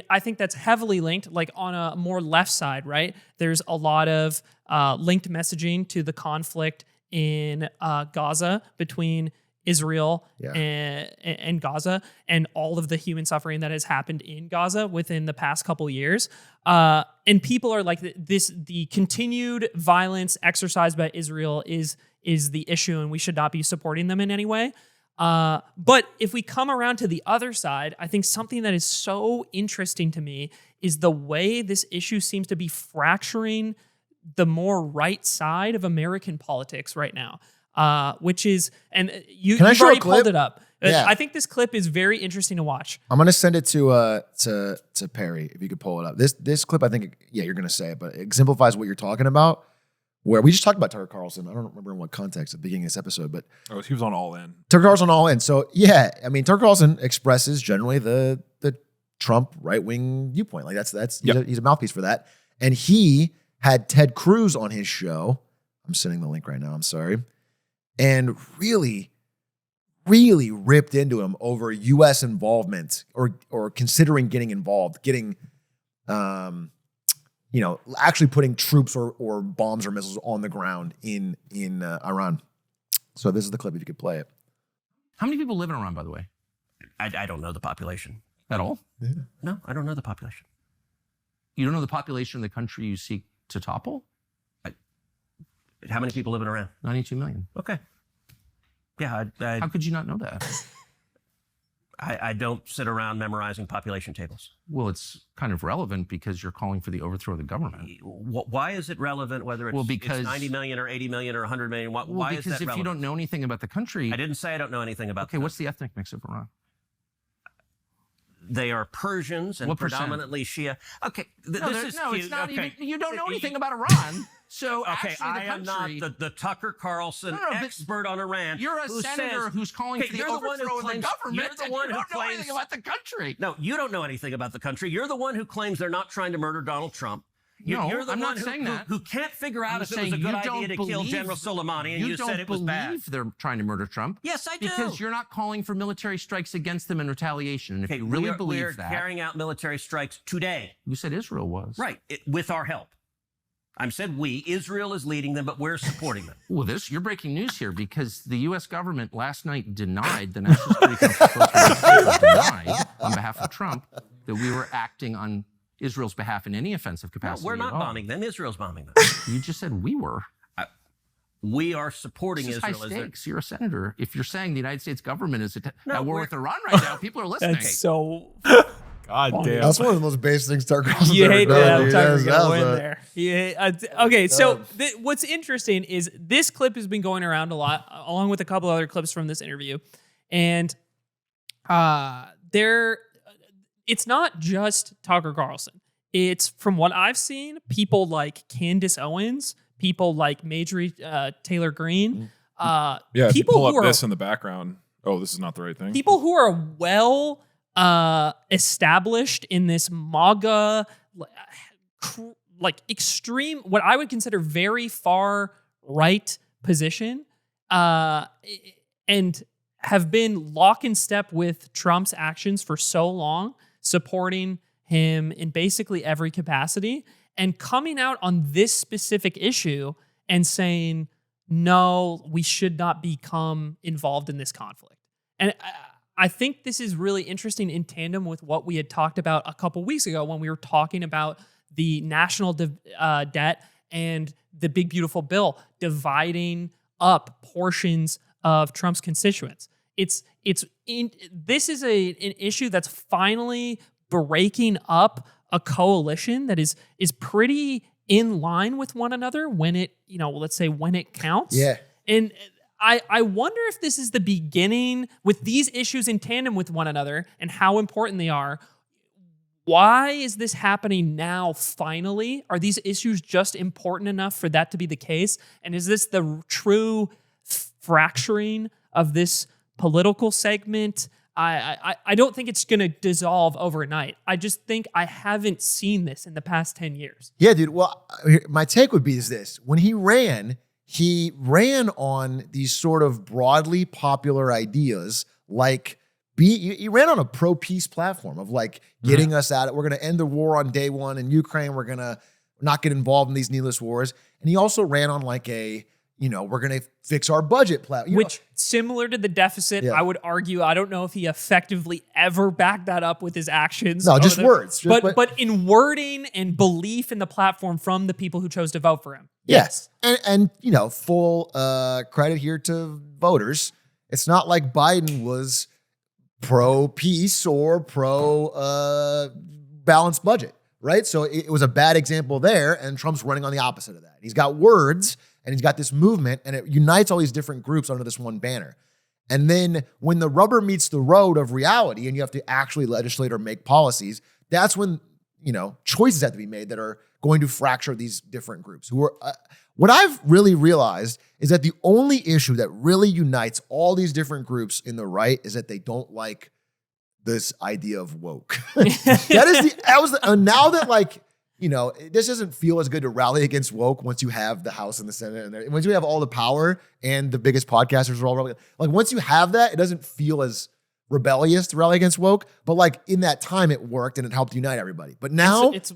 I think that's heavily linked, like on a more left side, right? There's a lot of linked messaging to the conflict in Gaza between Israel and Gaza, and all of the human suffering that has happened in Gaza within the past couple years. And people are like, the continued violence exercised by Israel is the issue, and we should not be supporting them in any way. But if we come around to the other side, I think something that is so interesting to me is the way this issue seems to be fracturing the more right side of American politics right now. Which is, and you've already pulled it up. Yeah. I think this clip is very interesting to watch. I'm gonna send it to Perry if you could pull it up. This clip, I think, you're gonna say it, but it exemplifies what you're talking about. Where we just talked about Tucker Carlson. I don't remember in what context at the beginning of this episode, but he was on All In. Tucker Carlson All In. So I mean, Tucker Carlson expresses generally the Trump right-wing viewpoint. Like he's a mouthpiece for that. And he had Ted Cruz on his show. I'm sending the link right now. I'm sorry. And really, really ripped into him over U.S. involvement or considering getting involved, actually putting troops or bombs or missiles on the ground in Iran. So this is the clip if you could play it. How many people live in Iran, by the way? I don't know the population. At all? Yeah. No, I don't know the population. You don't know the population of the country you seek to topple? How many people live in Iran? 92 million. Okay. Yeah. How could you not know that? I don't sit around memorizing population tables. Well, it's kind of relevant because you're calling for the overthrow of the government. Why is it relevant whether it's 90 million or 80 million or 100 million? Why is that relevant? Because if you don't know anything about the country... I didn't say I don't know anything about Okay, what's the ethnic mix of Iran? They are Persians and predominantly Shia. Okay, it's not even... You don't know anything about Iran. So I am not the Tucker Carlson expert on Iran. You're a senator who's calling for the overthrow of the government. You're the one who don't know anything about the country. No, you don't know anything about the country. You're the one who claims they're not trying to murder Donald Trump. You're the I'm one not saying that. Who can't figure out if it was a good idea to kill General Soleimani, and you said it was bad. You don't believe they're trying to murder Trump. Yes, I do. Because you're not calling for military strikes against them in retaliation. And if you really believe that... We're carrying out military strikes today. You said Israel was. Right, with our help. I said we. Israel is leading them, but we're supporting them. Well, you're breaking news here because the U.S. government last night denied, the National Security Council denied on behalf of Trump that we were acting on Israel's behalf in any offensive No, capacity. we're not at all. bombing them. Israel's bombing them. You just said we were. We are supporting This is Israel. high as their- stakes. You're a senator. If you're saying the United States government is at war we're- with Iran right now, people are listening. That's so. God damn. That's one of the most basic things Tucker Carlson's You ever hate done, that. dude. Tucker That go was in a- there. Okay, so what's interesting is this clip has been going around a lot, along with a couple other clips from this interview, and it's not just Tucker Carlson. It's, from what I've seen, people like Candace Owens, people like Marjorie Taylor Greene. Yeah, if you people pull who up are this in the background. Oh, this is not the right thing. people who are well established in this MAGA, like extreme, what I would consider very far right position, and have been lock in step with Trump's actions for so long, supporting him in basically every capacity, and coming out on this specific issue and saying, no, we should not become involved in this conflict. And I think this is really interesting in tandem with what we had talked about a couple weeks ago when we were talking about the national debt and the big, beautiful bill dividing up portions of Trump's constituents. This is an issue that's finally breaking up a coalition that is pretty in line with one another when it, let's say when it counts. Yeah. And I wonder if this is the beginning with these issues in tandem with one another and how important they are. Why is this happening now finally? Are these issues just important enough for that to be the case? And is this the true fracturing of this political segment? I don't think it's going to dissolve overnight. I just think I haven't seen this in the past 10 years. Yeah, dude. Well, my take would be is this. When he ran on these sort of broadly popular ideas, like he ran on a pro-peace platform of like getting us out. We're going to end the war on day one in Ukraine. We're going to not get involved in these needless wars. And he also ran on like we're going to fix our budget plan. Which, similar to the deficit, Yeah. I would argue, I don't know if he effectively ever backed that up with his actions. No, just words. But in wording and belief in the platform from the people who chose to vote for him. Yes. And full credit here to voters. It's not like Biden was pro-peace or pro-balanced budget, right? So it was a bad example there, and Trump's running on the opposite of that. He's got words, and he's got this movement, and it unites all these different groups under this one banner. And then when the rubber meets the road of reality and you have to actually legislate or make policies, that's when, choices have to be made that are going to fracture these different groups. What I've really realized is that the only issue that really unites all these different groups in the right is that they don't like this idea of woke. Now that this doesn't feel as good to rally against woke once you have the House and the Senate and once you have all the power and the biggest podcasters are all like once you have that, it doesn't feel as rebellious to rally against woke. But like in that time, it worked and it helped unite everybody. But now it's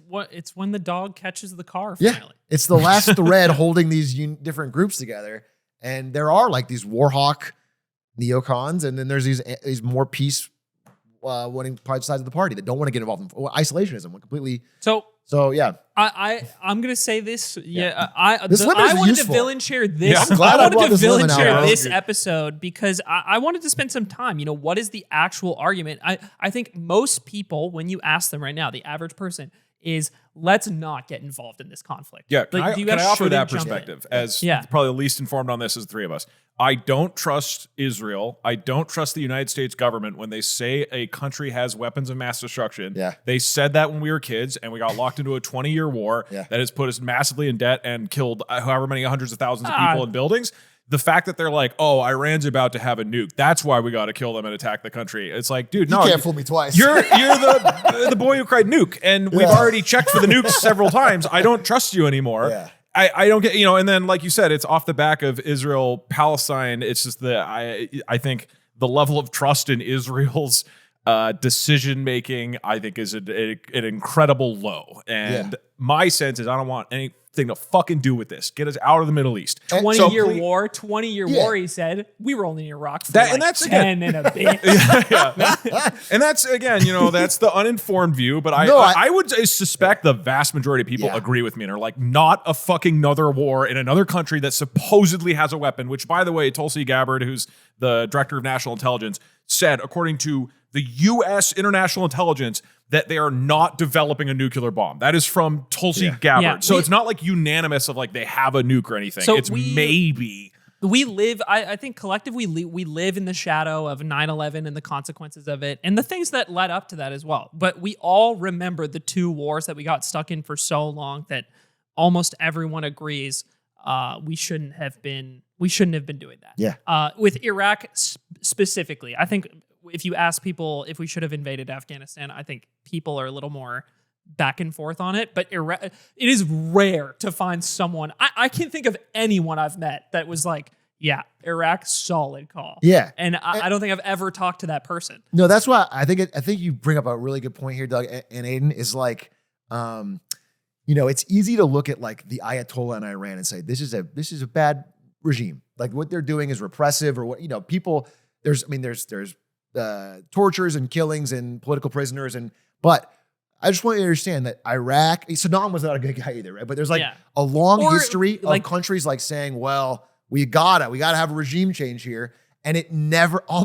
when the dog catches the car. yeah, Finally. it's the last thread holding these different groups together. And there are like these warhawk neocons, and then there's these more peace wanting sides of the party that don't want to get involved in isolationism completely. So yeah, I'm gonna say this. Yeah, I This limit is wanted useful. to villain share this. Yeah, I'm glad I I wanted brought to this villain limit out, share bro. this episode because I wanted to spend some time. What is the actual argument? I think most people, when you ask them right now, the average person is, let's not get involved in this conflict. Yeah, can I offer that shouldn't jump in. perspective as Yeah. probably the least informed on this as the three of us? I don't trust Israel. I don't trust the United States government when they say a country has weapons of mass destruction. Yeah. They said that when we were kids and we got locked into a 20-year war that has put us massively in debt and killed however many hundreds of thousands of people in buildings. The fact that they're like, oh, Iran's about to have a nuke. That's why we got to kill them and attack the country. It's like, dude, no. you can't fool me twice. You're the boy who cried nuke. And we've already checked for the nukes several times. I don't trust you anymore. Yeah. I don't get, and then like you said, it's off the back of Israel, Palestine. It's just I think the level of trust in Israel's decision making, I think, is an incredible low. And my sense is I don't want anything to fucking do with this. Get us out of the Middle East. 20-year war, 20-year war, he said. We were only in Iraq for and that's 10 and a bit. And that's, again, that's the uninformed view. But I would suspect the vast majority of people agree with me and are like, not a fucking another war in another country that supposedly has a weapon, which, by the way, Tulsi Gabbard, who's the director of national intelligence, said, according to the U.S. international intelligence, that they are not developing a nuclear bomb. That is from Tulsi Gabbard. Yeah, so it's not like unanimous of like they have a nuke or anything. So it's maybe. We live, I think collectively, we live in the shadow of 9/11 and the consequences of it and the things that led up to that as well. But we all remember the two wars that we got stuck in for so long that almost everyone agrees we shouldn't have been doing that. Yeah. With Iraq specifically, I think if you ask people if we should have invaded Afghanistan, I think people are a little more back and forth on it. But it is rare to find someone. I can't think of anyone I've met that was like, yeah, Iraq, solid call. Yeah. And I don't think I've ever talked to that person. No, that's why I think you bring up a really good point here, Doug and Aiden, is like, it's easy to look at like the Ayatollah in Iran and say, this is a bad regime. Like what they're doing is repressive or what, people, there's tortures and killings and political prisoners. But I just want you to understand that Iraq, Saddam was not a good guy either, right? But there's like a long history of countries like saying, well, we gotta have a regime change here. And it never I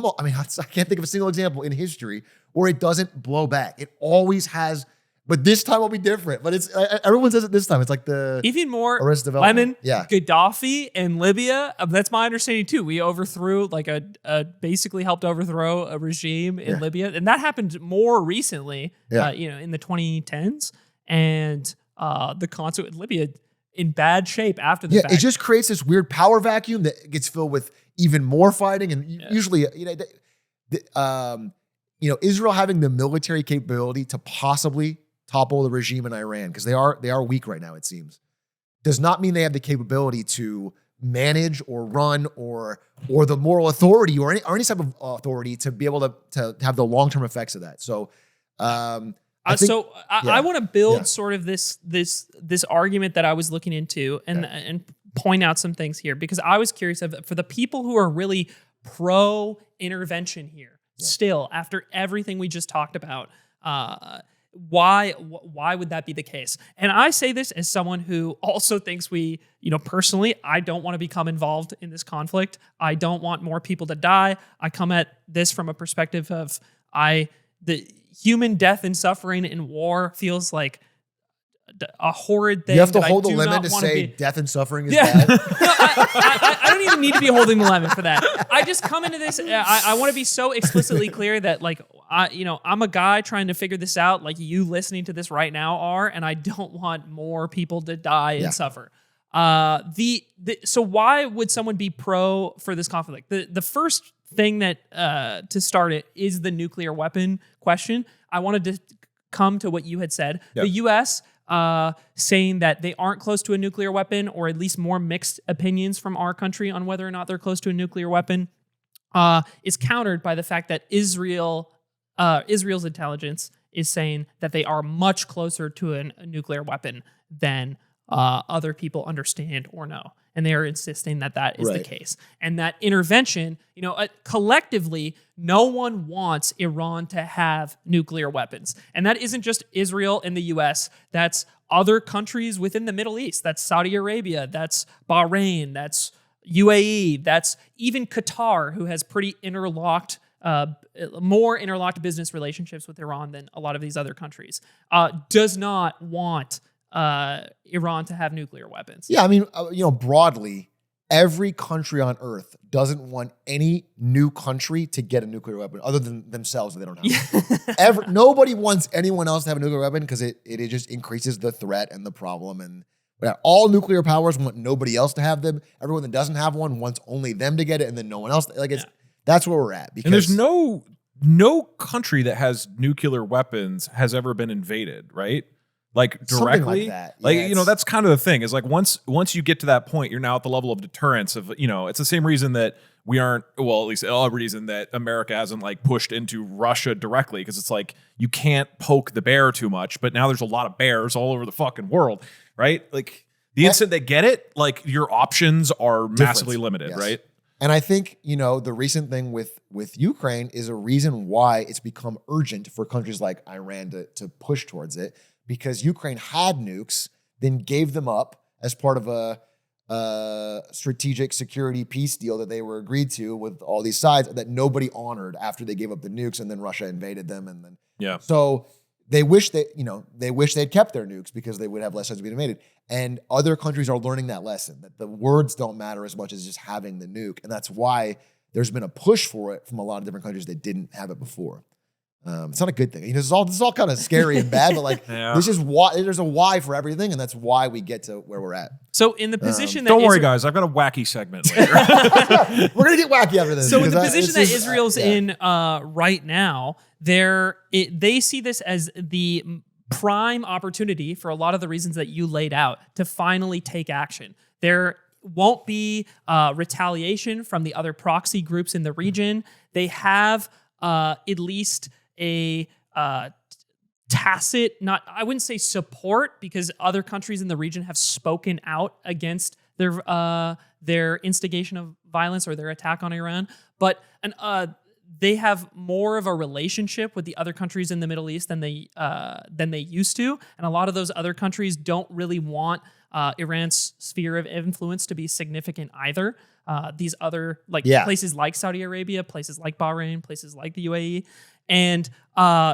can't think of a single example in history where it doesn't blow back. It always has, but this time will be different. But everyone says it this time. It's like the even more Arrested Development. Gaddafi and Libya. That's my understanding too. We overthrew basically helped overthrow a regime in Libya, and that happened more recently. In the 2010s, and the consequence Libya in bad shape after the fact. It just creates this weird power vacuum that gets filled with even more fighting, and usually, Israel having the military capability to possibly topple the regime in Iran, because they are weak right now, it seems, does not mean they have the capability to manage or run or the moral authority or any type of authority to be able to have the long-term effects of that. So I want to build sort of this argument that I was looking into and point out some things here, because I was curious for the people who are really pro intervention here, still after everything we just talked about, why would that be the case? And I say this as someone who also thinks personally, I don't want to become involved in this conflict. I don't want more people to die. I come at this from a perspective of the human death and suffering in war feels like a horrid thing. You have to hold the lemon to say death and suffering is bad. I don't even need to be holding the lemon for that. I just come into this. I want to be so explicitly clear that I'm a guy trying to figure this out, like you listening to this right now are, and I don't want more people to die and suffer. So why would someone be pro for this conflict? The first thing that to start it is the nuclear weapon question. I wanted to come to what you had said. Yep. The U.S. Saying that they aren't close to a nuclear weapon, or at least more mixed opinions from our country on whether or not they're close to a nuclear weapon, is countered by the fact that Israel's intelligence is saying that they are much closer to a nuclear weapon than other people understand or know. And they are insisting that is the case. And that intervention, collectively, no one wants Iran to have nuclear weapons. And that isn't just Israel and the U.S. That's other countries within the Middle East. That's Saudi Arabia. That's Bahrain. That's UAE. That's even Qatar, who has pretty more interlocked business relationships with Iran than a lot of these other countries, does not want Iran to have nuclear weapons. Yeah, I mean, broadly, every country on Earth doesn't want any new country to get a nuclear weapon other than themselves if they don't have it. Nobody wants anyone else to have a nuclear weapon because it just increases the threat and the problem. And all nuclear powers want nobody else to have them. Everyone that doesn't have one wants only them to get it, and then no one else. That's where we're at. Because and there's no country that has nuclear weapons has ever been invaded, right? like Something directly. like that. Like, Yeah, you know, that's kind of the thing is like once you get to that point, you're now at the level of deterrence of, you know, it's the same reason that we aren't, well, at least a reason that America hasn't like pushed into Russia directly, because it's like you can't poke the bear too much, but now there's a lot of bears all over the fucking world, right? Like the instant they get it, like your options are massively limited, Yes. right? And I think, you know, the recent thing with Ukraine is a reason why it's become urgent for countries like Iran to push towards it, because Ukraine had nukes, then gave them up as part of a strategic security peace deal that they were agreed to with all these sides that nobody honored after they gave up the nukes, and then Russia invaded them. And then, so they wish they'd kept their nukes because they would have less chance of being invaded. And other countries are learning that lesson, that the words don't matter as much as just having the nuke. And that's why there's been a push for it from a lot of different countries that didn't have it before. It's not a good thing. You know, this is all kind of scary and bad, but like this is why there's a why for everything, and that's why we get to where we're at. So in the position that don't worry, guys, I've got a wacky segment later. We're gonna get wacky after this. So in the position that Israel's in right now, they see this as the prime opportunity for a lot of the reasons that you laid out to finally take action. There won't be retaliation from the other proxy groups in the region. They have at least a tacit, I wouldn't say support, because other countries in the region have spoken out against their instigation of violence or their attack on Iran, but they have more of a relationship with the other countries in the Middle East than they used to, and a lot of those other countries don't really want Iran's sphere of influence to be significant either. These other places like Saudi Arabia, places like Bahrain, places like the UAE, and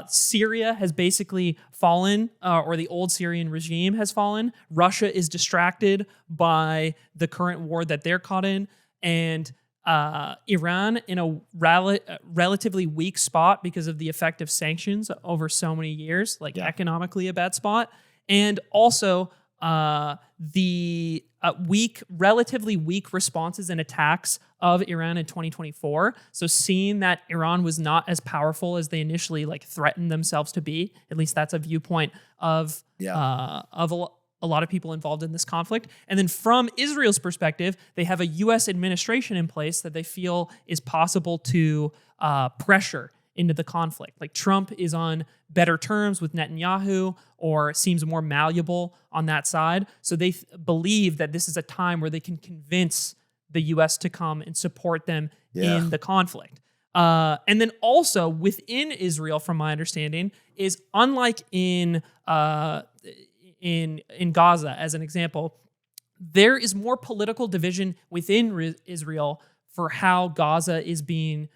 Syria has basically fallen, or the old Syrian regime has fallen. Russia is distracted by the current war that they're caught in, and Iran in a relatively weak spot because of the effect of sanctions over so many years, economically a bad spot, and also the relatively weak responses and attacks of Iran in 2024. So seeing that Iran was not as powerful as they initially threatened themselves to be, at least that's a viewpoint of a lot of people involved in this conflict. And then from Israel's perspective, they have a U.S. administration in place that they feel is possible to pressure into the conflict. Like Trump is on better terms with Netanyahu, or seems more malleable on that side. So they believe that this is a time where they can convince the U.S. to come and support them in the conflict. And then also within Israel, from my understanding, is unlike in Gaza, as an example, there is more political division within Israel for how Gaza is being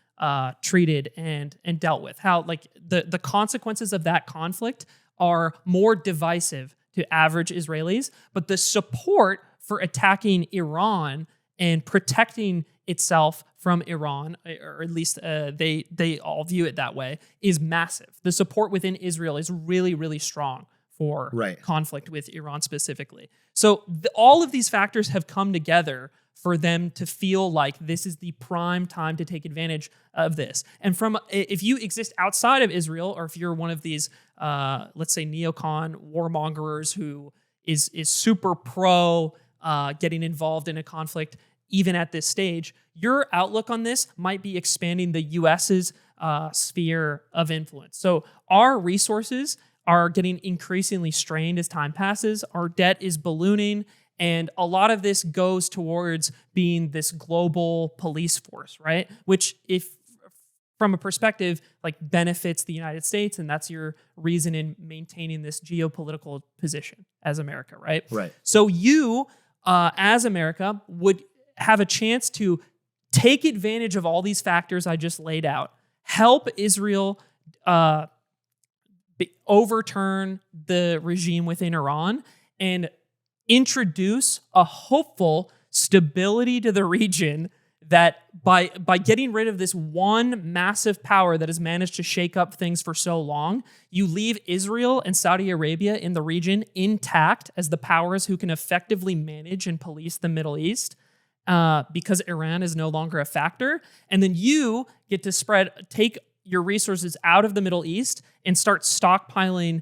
treated and dealt with. How the consequences of that conflict are more divisive to average Israelis, but the support for attacking Iran and protecting itself from Iran, or at least they all view it that way, is massive. The support within Israel is really, really strong for conflict with Iran specifically. So all of these factors have come together for them to feel like this is the prime time to take advantage of this. And if you exist outside of Israel, or if you're one of these, let's say, neocon warmongers who is super pro getting involved in a conflict, even at this stage, your outlook on this might be expanding the U.S.'s sphere of influence. So our resources are getting increasingly strained as time passes. Our debt is ballooning, and a lot of this goes towards being this global police force, right? Which, if from a perspective, benefits the United States, and that's your reason in maintaining this geopolitical position as America, right? Right. So you, as America, would have a chance to take advantage of all these factors I just laid out, help Israel overturn the regime within Iran, and introduce a hopeful stability to the region that by getting rid of this one massive power that has managed to shake up things for so long, you leave Israel and Saudi Arabia in the region intact as the powers who can effectively manage and police the Middle East, because Iran is no longer a factor. And then you get to take your resources out of the Middle East and start stockpiling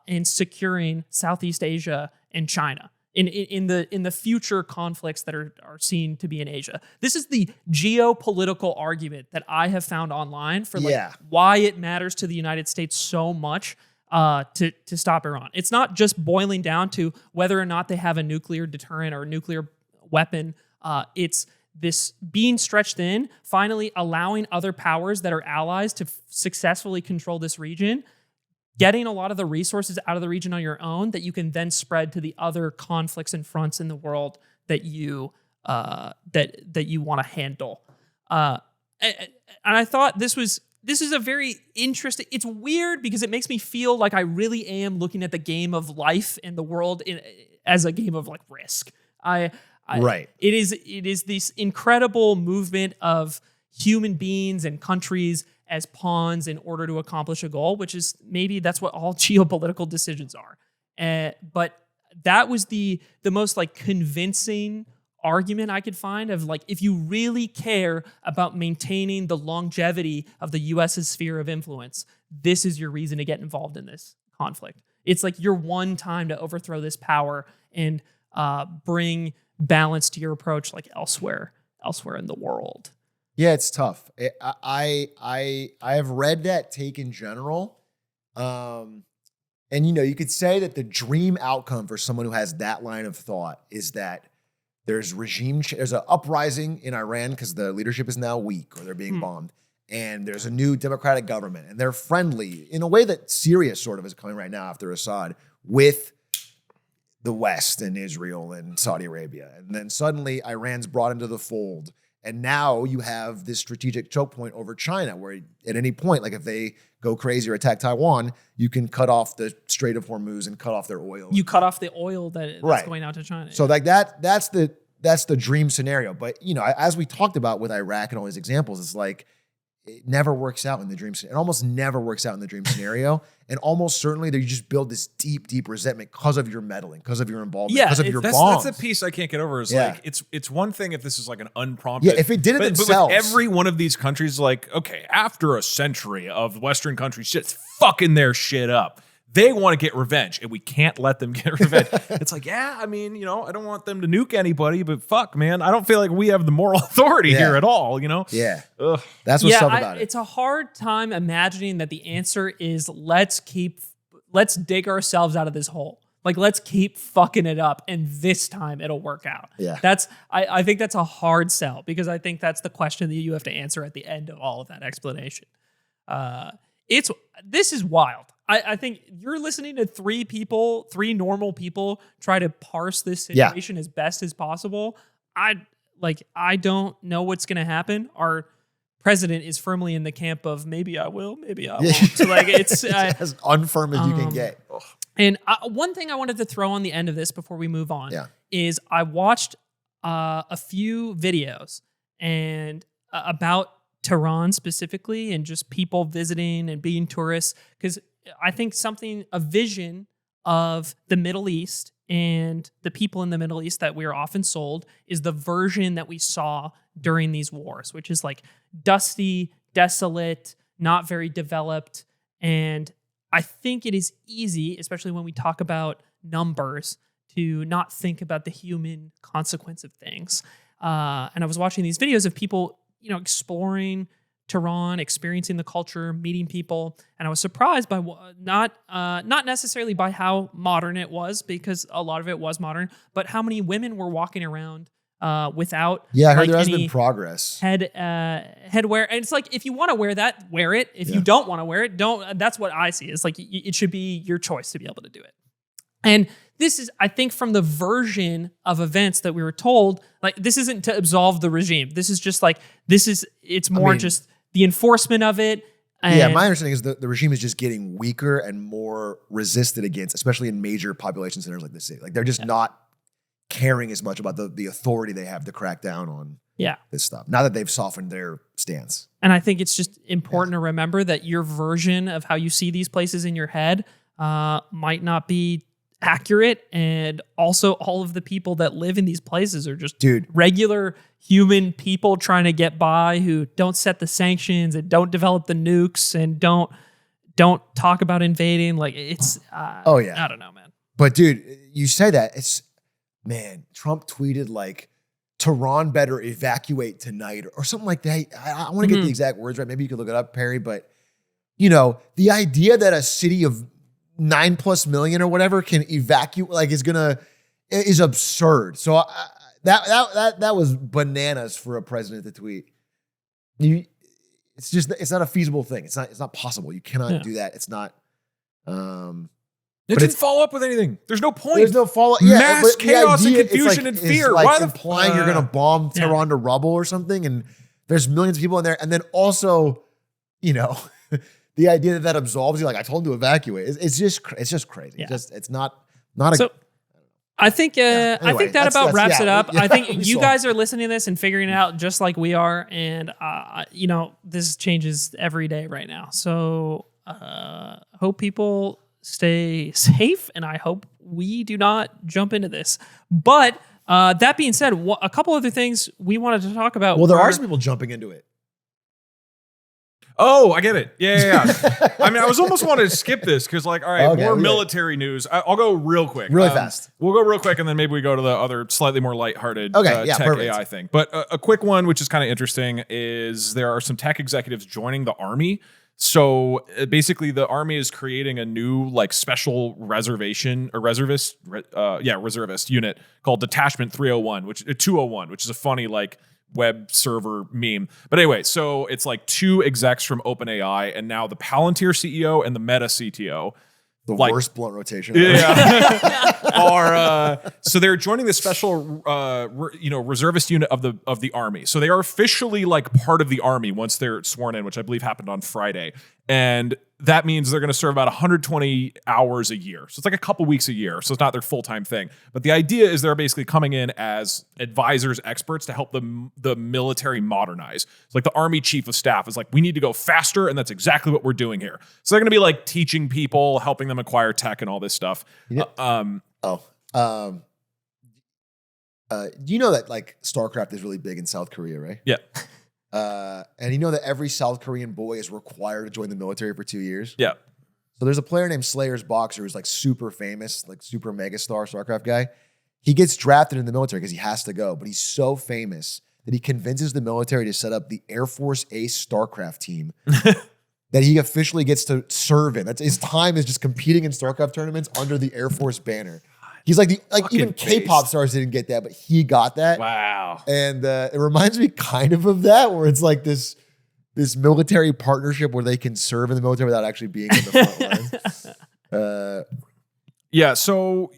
in securing Southeast Asia and China in the future conflicts that are seen to be in Asia. This is the geopolitical argument that I have found online for why it matters to the United States so much to stop Iran. It's not just boiling down to whether or not they have a nuclear deterrent or a nuclear weapon. It's this being stretched thin, finally allowing other powers that are allies to successfully control this region, getting a lot of the resources out of the region on your own that you can then spread to the other conflicts and fronts in the world that you that you want to handle. And I thought this is a very interesting. It's weird because it makes me feel like I really am looking at the game of life and the world as a game of like Risk. Right. It is this incredible movement of human beings and countries as pawns in order to accomplish a goal, which is maybe that's what all geopolitical decisions are. But that was the most like convincing argument I could find of like, if you really care about maintaining the longevity of the US's sphere of influence, this is your reason to get involved in this conflict. It's like your one time to overthrow this power and bring balance to your approach like elsewhere in the world. Yeah, it's tough. I have read that take in general. And, you could say that the dream outcome for someone who has that line of thought is that there's there's an uprising in Iran because the leadership is now weak or they're being bombed. And there's a new democratic government and they're friendly in a way that Syria sort of is coming right now after Assad with the West and Israel and Saudi Arabia. And then suddenly Iran's brought into the fold. And now you have this strategic choke point over China where at any point, like if they go crazy or attack Taiwan, you can cut off the Strait of Hormuz and cut off their oil. You cut off the oil that's going out to China. So like that's the dream scenario. But, as we talked about with Iraq and all these examples, it's like it never works out in the dream scenario. It almost never works out in the dream scenario. And almost certainly that you just build this deep, deep resentment because of your meddling, because of your involvement, because of your bombs. That's the piece I can't get over is like, it's one thing if this is like an unprompted. Yeah, if it did it but themselves. But with every one of these countries, like, okay, after a century of Western countries just fucking their shit up, they want to get revenge, and we can't let them get revenge. It's like, I don't want them to nuke anybody, but fuck, man, I don't feel like we have the moral authority here at all, Yeah. Ugh. That's what's tough about it. It's a hard time imagining that the answer is let's dig ourselves out of this hole. Like, let's keep fucking it up, and this time it'll work out. Yeah. I think that's a hard sell, because I think that's the question that you have to answer at the end of all of that explanation. This is wild. I think you're listening to three normal people try to parse this situation as best as possible. I don't know what's going to happen. Our president is firmly in the camp of maybe I will, maybe I won't. So like it's as unfirm as you can get. And one thing I wanted to throw on the end of this before we move on is I watched a few videos and about Tehran specifically and just people visiting and being tourists, because I think a vision of the Middle East and the people in the Middle East that we are often sold is the version that we saw during these wars, which is like dusty, desolate, not very developed. And I think it is easy, especially when we talk about numbers, to not think about the human consequence of things. And I was watching these videos of people, exploring Tehran, experiencing the culture, meeting people, and I was surprised by not necessarily by how modern it was, because a lot of it was modern, but how many women were walking around without. Yeah, I heard there has been progress. Headwear, and it's like if you want to wear that, wear it. If you don't want to wear it, don't. That's what I see. It's like it should be your choice to be able to do it. And this is, I think, from the version of events that we were told, like this isn't to absolve the regime. This is just like it's more just the enforcement of it. And my understanding is the regime is just getting weaker and more resisted against, especially in major population centers like the city. Like they're just not caring as much about the authority they have to crack down on this stuff. Now that they've softened their stance. And I think it's just important to remember that your version of how you see these places in your head might not be accurate, and also all of the people that live in these places are just regular human people trying to get by, who don't set the sanctions and don't develop the nukes and don't don't talk about invading. Like it's, Oh, yeah. I don't know, man. But dude, you say that Trump tweeted like, Tehran better evacuate tonight or something like that. I want to get the exact words right. Maybe you could look it up, Perry. But, the idea that a city of 9+ million or whatever can evacuate, like is absurd. So that was bananas for a president to tweet. It's not a feasible thing. It's not possible. You cannot do that. It's not, It didn't follow up with anything. There's no point. There's no follow. Mass chaos and confusion and fear. Like Why the implying you're going to bomb Tehran to rubble or something, and there's millions of people in there, and then also, the idea that absolves you. Like I told him to evacuate. It's just crazy. Yeah. It's not a. So, I think Anyway, I think that about wraps it up. I think you saw. guys are listening to this and figuring it out just like we are, and this changes every day right now. So hope people stay safe, and I hope we do not jump into this. But that being said, a couple other things we wanted to talk about. Well, there are some people jumping into it. Oh, I get it. Yeah. I mean, I was almost wanting to skip this because, like, all right, Okay, more okay. military news. I'll go real quick. Really fast. We'll go real quick, and then maybe we go to the other slightly more lighthearted tech perfect. AI thing. But a quick one, which is kind of interesting, is there are some tech executives joining the Army. So basically, the Army is creating a new like special reservist unit called Detachment 301, 201, which is a funny like web server meme. But anyway, so it's like 2 execs from OpenAI and now the Palantir CEO and the Meta CTO. The like, worst blunt rotation. Yeah. So they're joining the special, reservist unit of the Army. So they are officially like part of the Army once they're sworn in, which I believe happened on Friday. And that means they're going to serve about 120 hours a year. So it's like a couple weeks a year. So it's not their full-time thing. But the idea is they're basically coming in as advisors, experts to help the military modernize. It's like the Army chief of staff is like, we need to go faster. And that's exactly what we're doing here. So they're going to be like teaching people, helping them acquire tech and all this stuff. Do you know that like StarCraft is really big in South Korea, right? Yeah. And you know that every South Korean boy is required to join the military for 2 years? Yeah. So there's a player named Slayer's Boxer who's like super famous, like super mega star StarCraft guy. He gets drafted in the military because he has to go, but he's so famous that he convinces the military to set up the Air Force Ace StarCraft team that he officially gets to serve in. His time is just competing in StarCraft tournaments under the Air Force banner. He's like even K-pop stars didn't get that, but he got that. Wow. And it reminds me kind of that, where it's like this military partnership where they can serve in the military without actually being in the front line. Yeah, so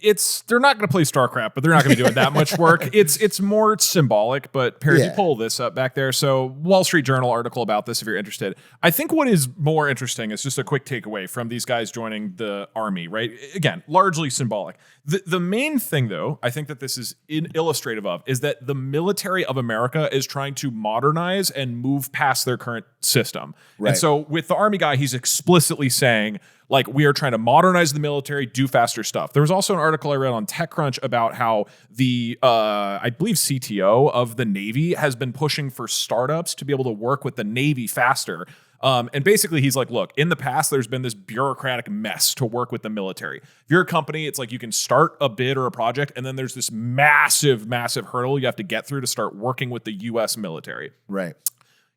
they're not going to play StarCraft, but they're not going to be doing that much work. It's more symbolic, but Perry, you pull this up back there. So Wall Street Journal article about this if you're interested. I think what is more interesting is just a quick takeaway from these guys joining the Army, right? Again, largely symbolic. The main thing, though, I think that this is illustrative of, is that the military of America is trying to modernize and move past their current system. Right. And so with the Army guy, he's explicitly saying, like, we are trying to modernize the military, do faster stuff. There was also an article I read on TechCrunch about how the, I believe, CTO of the Navy has been pushing for startups to be able to work with the Navy faster. And basically, he's like, look, in the past, there's been this bureaucratic mess to work with the military. If you're a company, it's like you can start a bid or a project, and then there's this massive, massive hurdle you have to get through to start working with the U.S. military. Right.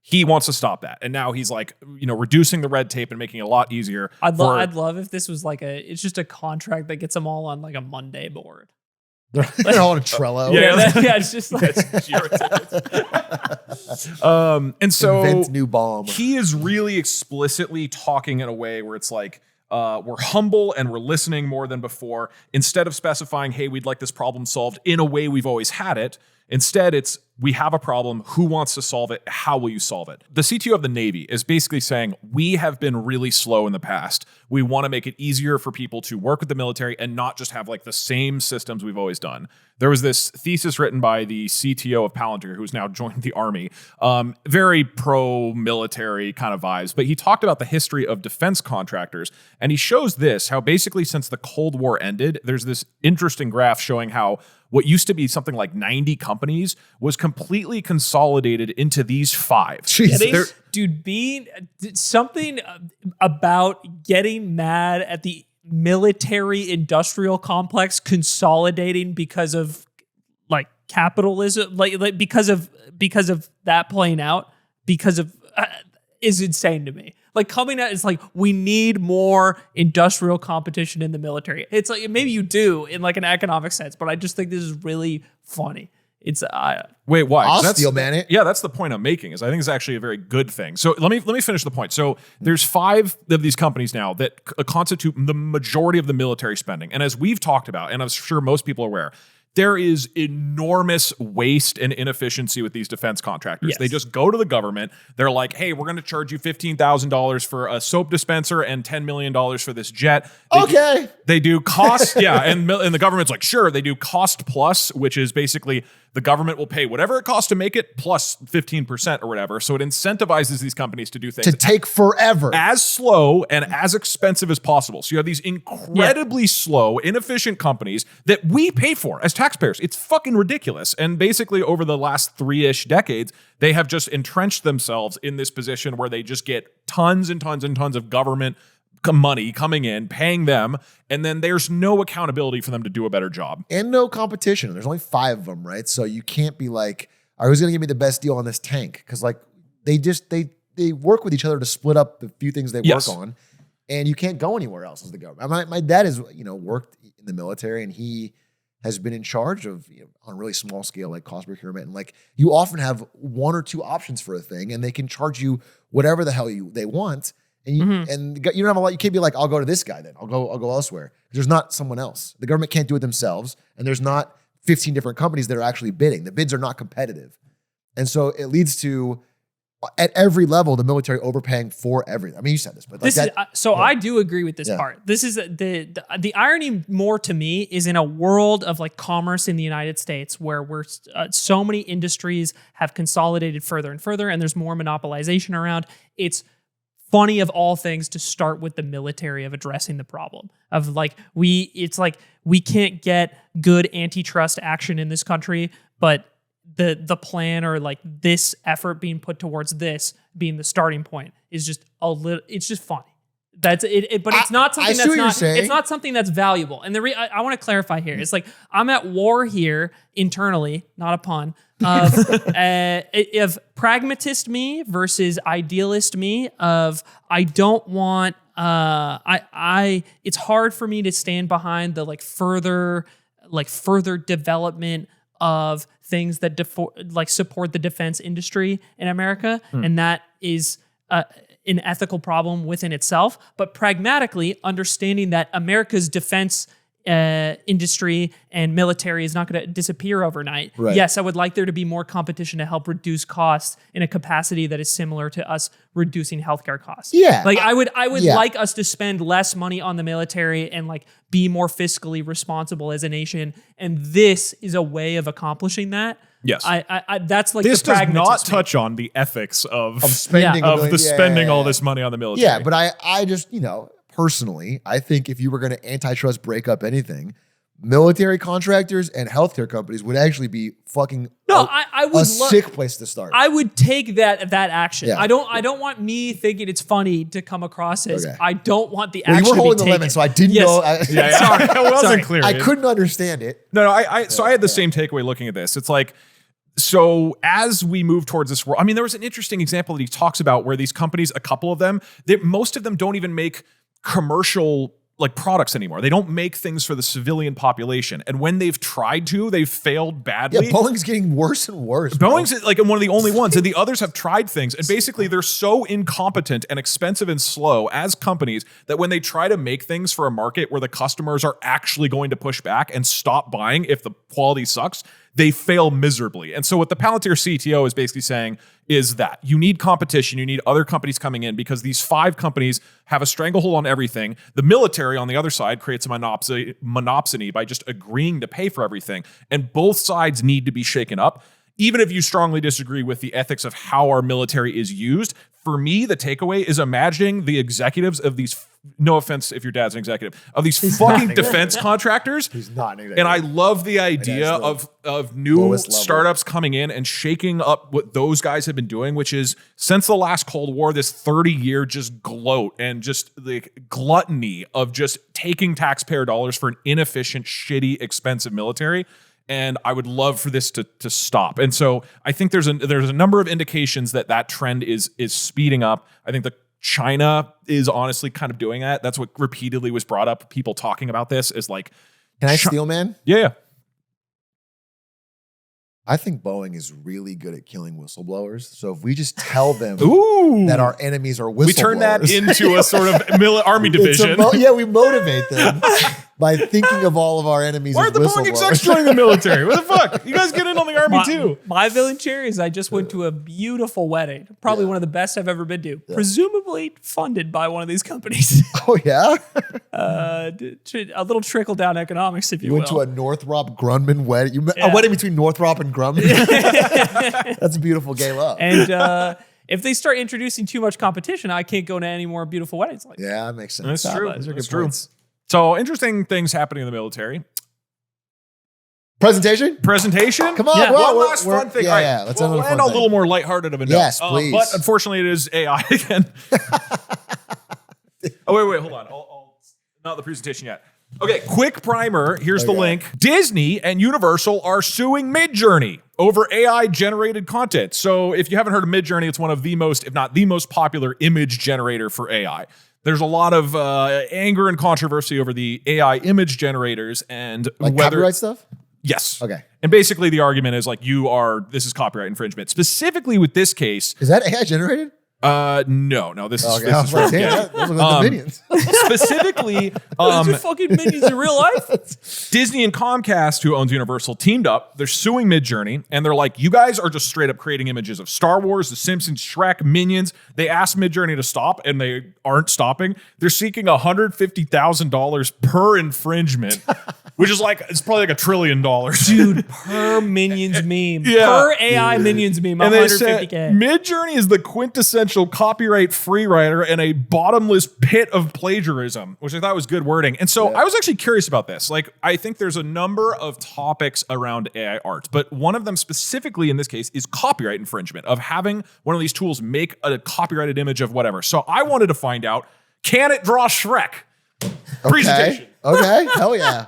He wants to stop that. And now he's like, reducing the red tape and making it a lot easier. I'd love if this was like it's just a contract that gets them all on like a Monday board. They're all on a Trello. Yeah, it's just like and so invent new bomb. He is really explicitly talking in a way where it's like, we're humble and we're listening more than before. Instead of specifying, hey, we'd like this problem solved in a way we've always had it. Instead, it's, we have a problem. Who wants to solve it? How will you solve it? The CTO of the Navy is basically saying, we have been really slow in the past. We want to make it easier for people to work with the military and not just have like the same systems we've always done. There was this thesis written by the CTO of Palantir, who's now joined the Army, very pro-military kind of vibes, but he talked about the history of defense contractors, and he shows this, how basically since the Cold War ended, there's this interesting graph showing how what used to be something like 90 companies was completely consolidated into these 5. Jesus. Dude, something about getting mad at the military industrial complex consolidating because of like capitalism, like because of that playing out, because of is insane to me. Like coming out, it's like we need more industrial competition in the military. It's like maybe you do in like an economic sense, but I just think this is really funny. It's wait, why? I'll steel man it. Yeah, that's the point I'm making. Is I think it's actually a very good thing. So let me finish the point. So there's 5 of these companies now that constitute the majority of the military spending, and as we've talked about, and I'm sure most people are aware, there is enormous waste and inefficiency with these defense contractors. Yes. They just go to the government. They're like, hey, we're going to charge you $15,000 for a soap dispenser and $10 million for this jet. They do cost. Yeah. And the government's like, sure. They do cost plus, which is basically the government will pay whatever it costs to make it plus 15% or whatever. So it incentivizes these companies to do things To take forever. as slow and as expensive as possible. So you have these incredibly slow, inefficient companies that we pay for as taxpayers. It's fucking ridiculous. And basically over the last 3-ish decades, they have just entrenched themselves in this position where they just get tons and tons and tons of government money coming in, paying them, and then there's no accountability for them to do a better job. And no competition. There's only 5 of them, right? So you can't be like, all right, who's going to give me the best deal on this tank? Because like they work with each other to split up the few things they work on, and you can't go anywhere else as the government. My dad has worked in the military, and he has been in charge of on a really small scale like cost procurement, and like you often have 1 or 2 options for a thing, and they can charge you whatever the hell they want. And you don't have a lot. You can't be like, I'll go to this guy then. I'll go elsewhere. There's not someone else. The government can't do it themselves, and there's not 15 different companies that are actually bidding. The bids are not competitive, and so it leads to at every level the military overpaying for everything. I mean, you said this, but like I do agree with this part. This is the irony more to me is in a world of like commerce in the United States where we're so many industries have consolidated further and further, and there's more monopolization around. It's funny of all things to start with the military of addressing the problem of like we can't get good antitrust action in this country, but the plan or like this effort being put towards this being the starting point is just it's just funny. That's it, but it's not something it's not something that's valuable. And I want to clarify here. It's like I'm at war here internally, not a pun, of pragmatist me versus idealist me of I don't want it's hard for me to stand behind the further development of things that support the defense industry in America, and that is an ethical problem within itself, but pragmatically understanding that America's defense industry and military is not going to disappear overnight. Right. Yes, I would like there to be more competition to help reduce costs in a capacity that is similar to us reducing healthcare costs. Yeah. Like I would like us to spend less money on the military and be more fiscally responsible as a nation. And this is a way of accomplishing that. Yes, I that's like this the does not to touch on the ethics of spending spending all this money on the military. Yeah, but I just personally, I think if you were going to antitrust break up anything, military contractors and healthcare companies would actually be fucking a sick place to start. I would take that action. Yeah. I don't want me thinking it's funny to come across as I don't want the action. You were holding to be the lemon, so I didn't know. Sorry, it wasn't clear. I couldn't understand it. No, I had the same takeaway looking at this. It's like, so as we move towards this world, I mean, there was an interesting example that he talks about where these companies, a couple of them, most of them don't even make commercial products anymore. They don't make things for the civilian population. And when they've tried to, they've failed badly. Yeah, Boeing's getting worse and worse. Boeing's one of the only ones, and the others have tried things. And basically they're so incompetent and expensive and slow as companies that when they try to make things for a market where the customers are actually going to push back and stop buying if the quality sucks, they fail miserably. And so what the Palantir CTO is basically saying is that you need competition, you need other companies coming in because these 5 companies have a stranglehold on everything. The military on the other side creates a monopsony by just agreeing to pay for everything. And both sides need to be shaken up. even if you strongly disagree with the ethics of how our military is used, for me, the takeaway is imagining the executives of these, no offense if your dad's an executive, of these fucking defense contractors. He's not an executive. And I love the idea of new startups coming in and shaking up what those guys have been doing, which is since the last Cold War, this 30-year just gloat and just the gluttony of just taking taxpayer dollars for an inefficient, shitty, expensive military. And I would love for this to stop. And so I think there's a number of indications that trend is speeding up. I think China is honestly kind of doing that. That's what repeatedly was brought up. People talking about this is like, can I steal, man? Yeah. I think Boeing is really good at killing whistleblowers. So if we just tell them Ooh. that our enemies are whistleblowers, we turn that into a sort of army division. We motivate them by thinking of all of our enemies Why as are the Boeing execs whistleblowers. joining the military? What the fuck? You guys get in on the army too. My villain chair is I just went to a beautiful wedding, probably one of the best I've ever been to, presumably funded by one of these companies. Oh, yeah? A little trickle down economics, if you You will. went to a Northrop Grumman wedding. A wedding between Northrop and Grumman? That's a beautiful gay love. And if they start introducing too much competition, I can't go to any more beautiful weddings like that. Yeah, that makes sense. That's true. Those are That's good true. points. So interesting things happening in the military. Presentation? Come on, Yeah, well, one last fun thing. Yeah, All right. yeah. Let's we'll end on a end fun a thing. little more lighthearted of a note. Yes, please. But unfortunately, it is AI again. Wait, hold on. Not the presentation yet. Okay, quick primer. Here's the link. Disney and Universal are suing Midjourney over AI-generated content. So if you haven't heard of Midjourney, it's one of the most, if not the most popular image generator for AI. There's a lot of anger and controversy over the AI image generators and Like whether copyright stuff? Yes. Okay. And basically the argument is like this is copyright infringement. Specifically with this case. Is that AI generated? No, this is Okay, I was like, damn, those look like the minions. specifically Those are fucking minions in real life. Disney and Comcast, who owns Universal, teamed up. They're suing Midjourney, and they're like, you guys are just straight up creating images of Star Wars, The Simpsons, Shrek, Minions. They asked Midjourney to stop, and they aren't stopping. They're seeking $150,000 per infringement, which is like, it's probably like $1 trillion. Dude, per Minions meme. Yeah. Per AI Minions meme, And they said 150K. Midjourney is the quintessential copyright-free writer and a bottomless pit of plagiarism, which I thought was good wording. And so I was actually curious about this. Like, I think there's a number of topics around AI art, but one of them specifically in this case is copyright infringement, of having one of these tools make a copyrighted image of whatever. So I wanted to find out, can it draw Shrek? Presentation. Okay. Hell yeah.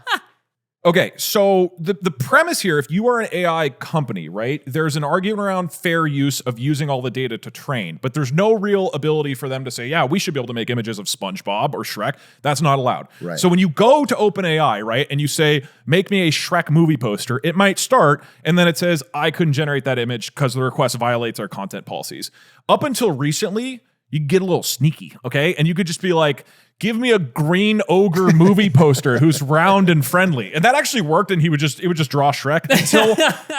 Okay, so the premise here, if you are an AI company, right, there's an argument around fair use of using all the data to train, but there's no real ability for them to say, yeah, we should be able to make images of SpongeBob or Shrek. That's not allowed. Right. So when you go to OpenAI, right, and you say, make me a Shrek movie poster, it might start, and then it says, I couldn't generate that image because the request violates our content policies. Up until recently, you get a little sneaky, okay? And you could just be like, give me a green ogre movie poster who's round and friendly. And that actually worked, and it would just draw Shrek. Until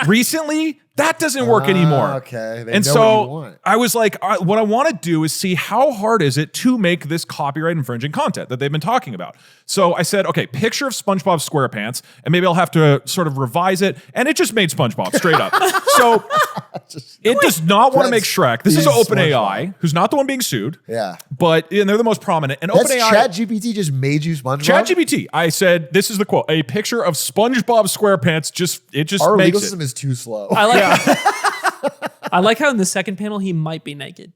recently, that doesn't work anymore. Okay. They And know what you so want. I was like, all right, what I want to do is see how hard is it to make this copyright infringing content that they've been talking about. So I said, okay, picture of SpongeBob SquarePants, and maybe I'll have to sort of revise it. And it just made SpongeBob straight up. So it does not want to make Shrek. This is OpenAI, who's not the one being sued. Yeah. But and they're the most prominent. And That's OpenAI. ChatGPT just made you SpongeBob? ChatGPT. I said, this is the quote: a picture of SpongeBob SquarePants. Our makes legal it. system is too slow. I like how in the second panel he might be naked.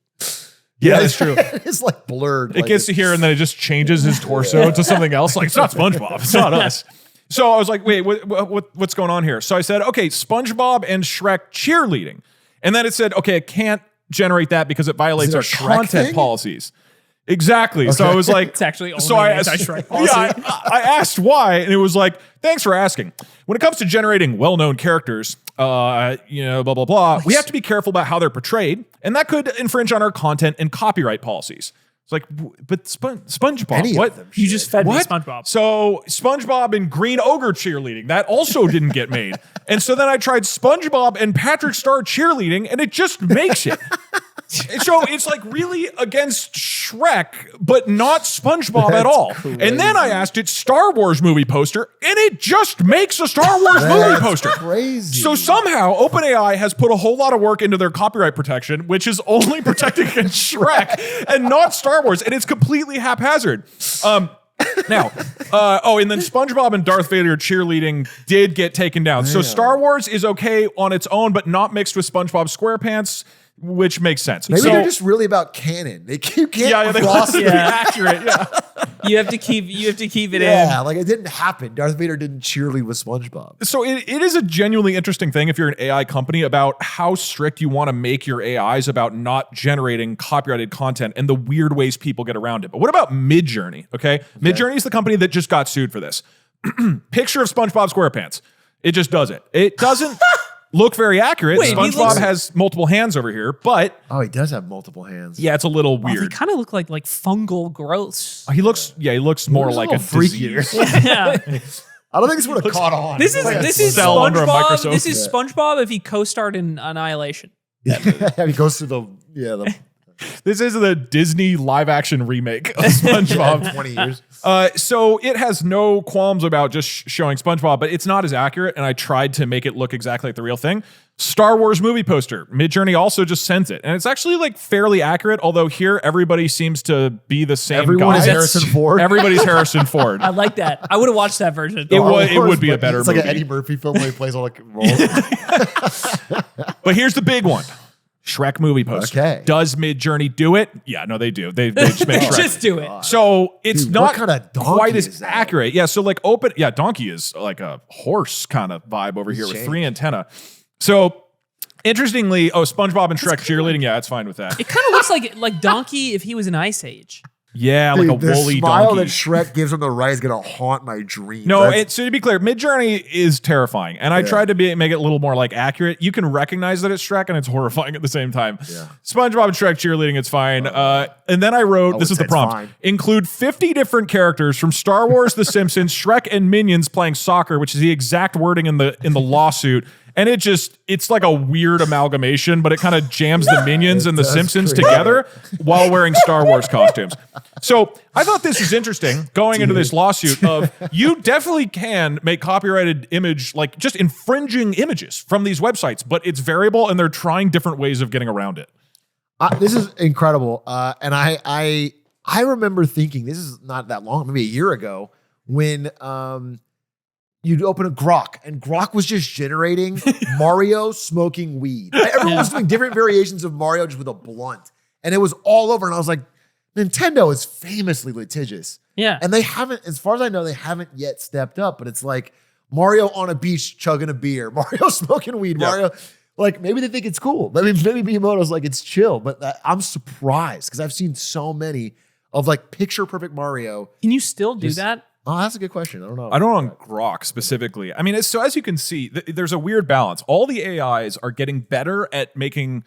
Yeah, that's true. It's like blurred. It gets to here and then it just changes his torso to something else. Like, it's not SpongeBob. It's not us. So I was like, wait, what's going on here? So I said, okay, SpongeBob and Shrek cheerleading. And then it said, okay, it can't generate that because it violates it a our Shrek content thing? policies. Exactly. So I was like, It's actually only so I an asked, anti-Shrek policy. I asked why, and it was like, thanks for asking. When it comes to generating well-known characters, blah, blah, blah, we have to be careful about how they're portrayed, and that could infringe on our content and copyright policies. It's like, but SpongeBob, Any of what? them You just fed me What? SpongeBob. So SpongeBob and Green Ogre cheerleading, that also didn't get made. And so then I tried SpongeBob and Patrick Star cheerleading, and it just makes it. So it's like really against Shrek, but not SpongeBob at all. Crazy. And then I asked it Star Wars movie poster, and it just makes a Star Wars movie poster. Crazy. So somehow OpenAI has put a whole lot of work into their copyright protection, which is only protecting against Shrek and not Star Wars, and it's completely haphazard. Now, and then SpongeBob and Darth Vader cheerleading did get taken down. So Star Wars is okay on its own, but not mixed with SpongeBob SquarePants, which makes sense. Maybe so, they're just really about canon. They can't they want cross to be accurate. Yeah. You have to keep it in. Yeah, like it didn't happen. Darth Vader didn't cheerlead with SpongeBob. So it is a genuinely interesting thing if you're an AI company about how strict you want to make your AIs about not generating copyrighted content and the weird ways people get around it. But what about Midjourney? Okay. Midjourney is the company that just got sued for this. Picture of SpongeBob SquarePants. It just does it. It doesn't look very accurate. Wait, SpongeBob has multiple hands over here, but Oh, he does have multiple hands. yeah, it's a little They weird. kind of look like fungal growths. He looks more looks a like a little freakier. disease. Yeah. I don't think this would have caught on. This It's like a is cell under a SpongeBob. microscope. This is SpongeBob if he co-starred in Annihilation. he goes through the This is the Disney live action remake of SpongeBob. 20 years. So it has no qualms about just showing SpongeBob, but it's not as accurate. And I tried to make it look exactly like the real thing. Star Wars movie poster. Midjourney also just sends it. And it's actually like fairly accurate. Although here everybody seems to be the same Everyone guy. is Harrison Ford. Everybody's Harrison Ford. I like that. I would have watched that version. It would be a better It's movie. like an Eddie Murphy film where he plays all the roles. But here's the big one. Shrek movie poster. Okay. Does Midjourney do it? Yeah, no, they do. They just make Shrek. Just do it. So it's Dude, not what kind of donkey quite is as that? accurate. Yeah, so like donkey is like a horse kind of vibe over here with Shame. 3 antenna. So interestingly, SpongeBob and Shrek cheerleading. Yeah, it's fine with that. It kind of looks like Donkey if he was in Ice Age. Yeah, like a Dude, the woolly smile donkey. that Shrek gives on the right is going to haunt my dreams. No, That's- so to be clear, Midjourney is terrifying, and I tried to make it a little more like accurate. You can recognize that it's Shrek, and it's horrifying at the same time. Yeah. SpongeBob and Shrek cheerleading, it's fine. And then I wrote, this is the it's prompt: fine. include 50 different characters from Star Wars, The Simpsons, Shrek, and Minions playing soccer, which is the exact wording in the lawsuit. And it's like a weird amalgamation, but it kind of jams the Minions and the does Simpsons create- together while wearing Star Wars costumes. So I thought this was interesting going into this lawsuit of you definitely can make copyrighted image, like just infringing images from these websites, but it's variable and they're trying different ways of getting around it. This is incredible. And I remember thinking, this is not that long, maybe a year ago, when you'd open a Grok, and Grok was just generating Mario smoking weed. Everyone was doing different variations of Mario just with a blunt. And it was all over. And I was like, Nintendo is famously litigious. Yeah. And they haven't, as far as I know, they haven't yet stepped up. But it's like Mario on a beach chugging a beer, Mario smoking weed, Mario. Like, maybe they think it's cool. Maybe Miyamoto's like, it's chill. But I'm surprised because I've seen so many of like picture perfect Mario. Can you still do that? Oh, that's a good question. I don't know. I don't know on Grok specifically. I mean, so as you can see, there's a weird balance. All the AIs are getting better at making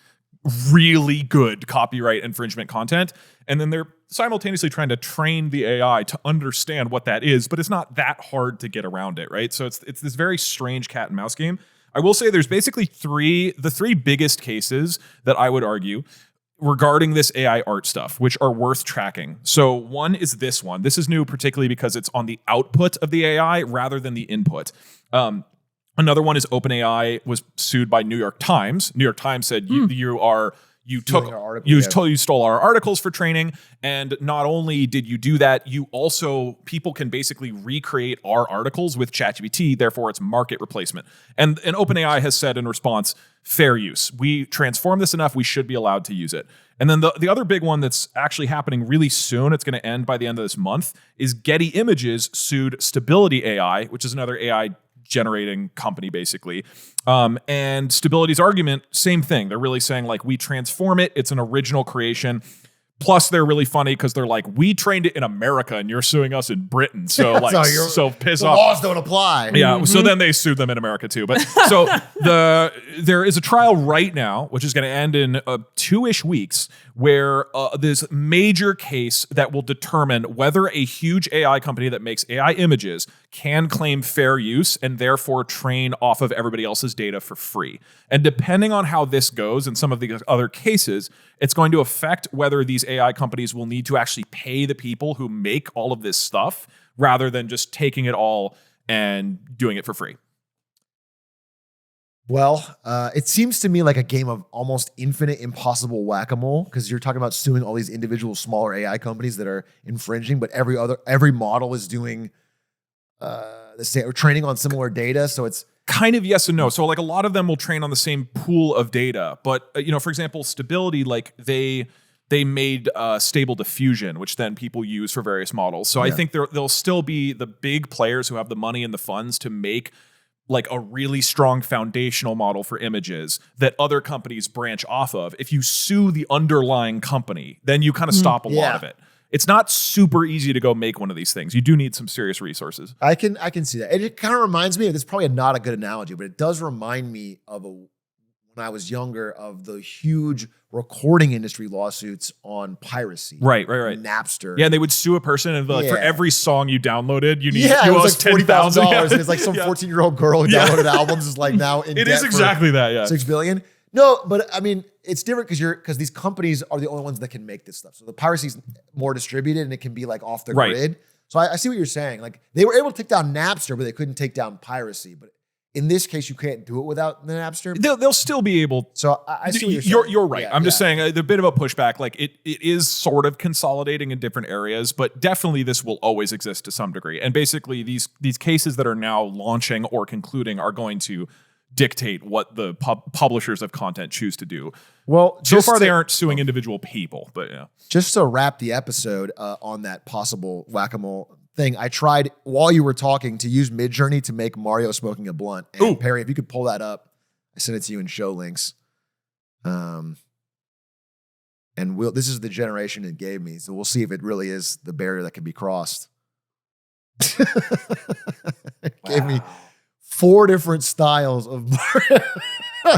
really good copyright infringement content, and then they're simultaneously trying to train the AI to understand what that is, but it's not that hard to get around it, right? So it's this very strange cat and mouse game. I will say there's basically the three biggest cases that I would argue regarding this AI art stuff, which are worth tracking. So one is this one. This is new particularly because it's on the output of the AI rather than the input. Another one is OpenAI was sued by New York Times. New York Times said you Stealing our article, you stole our articles for training, and not only did you do that, people can basically recreate our articles with ChatGPT. Therefore, it's market replacement. And OpenAI has said in response, fair use. We transform this enough, we should be allowed to use it. And then the other big one that's actually happening really soon, it's going to end by the end of this month, is Getty Images sued Stability AI, which is another AI generating company basically. And Stability's argument, same thing. They're really saying like, we transform it. It's an original creation. Plus they're really funny because they're like, we trained it in America and you're suing us in Britain. So like, so piss the off. laws don't apply. Yeah. So then they sued them in America too. But so there is a trial right now, which is going to end in 2-ish weeks, where this major case that will determine whether a huge AI company that makes AI images can claim fair use and therefore train off of everybody else's data for free. And depending on how this goes in some of the other cases, it's going to affect whether these AI companies will need to actually pay the people who make all of this stuff rather than just taking it all and doing it for free. Well, it seems to me like a game of almost infinite impossible whack-a-mole, because you're talking about suing all these individual smaller AI companies that are infringing, but every model is doing the same, or training on similar data. So it's kind of yes and no. So like a lot of them will train on the same pool of data, but for example, Stability, like they made Stable Diffusion, which then people use for various models. So I think there'll still be the big players who have the money and the funds to make like a really strong foundational model for images that other companies branch off of. If you sue the underlying company, then you kind of stop a lot of it. It's not super easy to go make one of these things. You do need some serious resources. I can see that. It kind of reminds me of, this is probably not a good analogy, but it does remind me of when I was younger, of the huge recording industry lawsuits on piracy. Right. Napster. Yeah, they would sue a person and like for every song you downloaded, you need it was like $40,000. Yeah. It's like some 14-year-old girl who downloaded albums is like now in It debt is exactly that, yeah. $6 billion. No, but I mean, it's different because these companies are the only ones that can make this stuff. So the piracy is more distributed and it can be like off the grid. So I see what you're saying. Like they were able to take down Napster, but they couldn't take down piracy. But in this case, you can't do it without the Napster. They'll still be able. So I see what you're saying. You're right. I'm just saying a bit of a pushback. Like it is sort of consolidating in different areas, but definitely this will always exist to some degree. And basically these cases that are now launching or concluding are going to dictate what the publishers of content choose to do. Well, so far they aren't suing individual people, but yeah. Just to wrap the episode on that possible whack-a-mole thing, I tried while you were talking to use Midjourney to make Mario smoking a blunt. And Perry, if you could pull that up, I sent it to you in show links. And this is the generation it gave me, so we'll see if it really is the barrier that can be crossed. It gave me 4 different styles of Mario.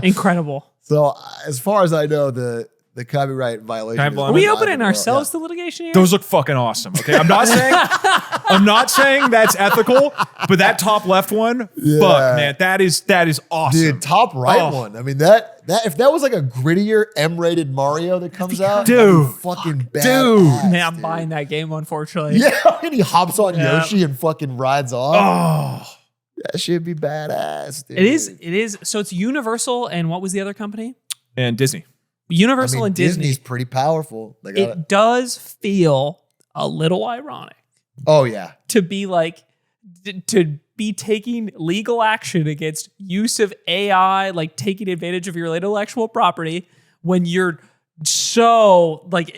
Incredible. So as far as I know, the copyright violation. Are we opening ourselves to litigation here? Those look fucking awesome. Okay, I'm not saying that's ethical, but that top left one, fuck man, that is awesome. Dude, top right one. I mean that if that was like a grittier M-rated Mario that comes out, dude, fucking badass, man, I'm buying that game. Unfortunately, yeah, and he hops on Yoshi and fucking rides off. Oh, that should be badass. Dude. It is. So it's Universal and what was the other company? And Disney. Universal and Disney. Disney's pretty powerful. It does feel a little ironic. Oh yeah, to be like to be taking legal action against use of AI, like taking advantage of your intellectual property when you're so like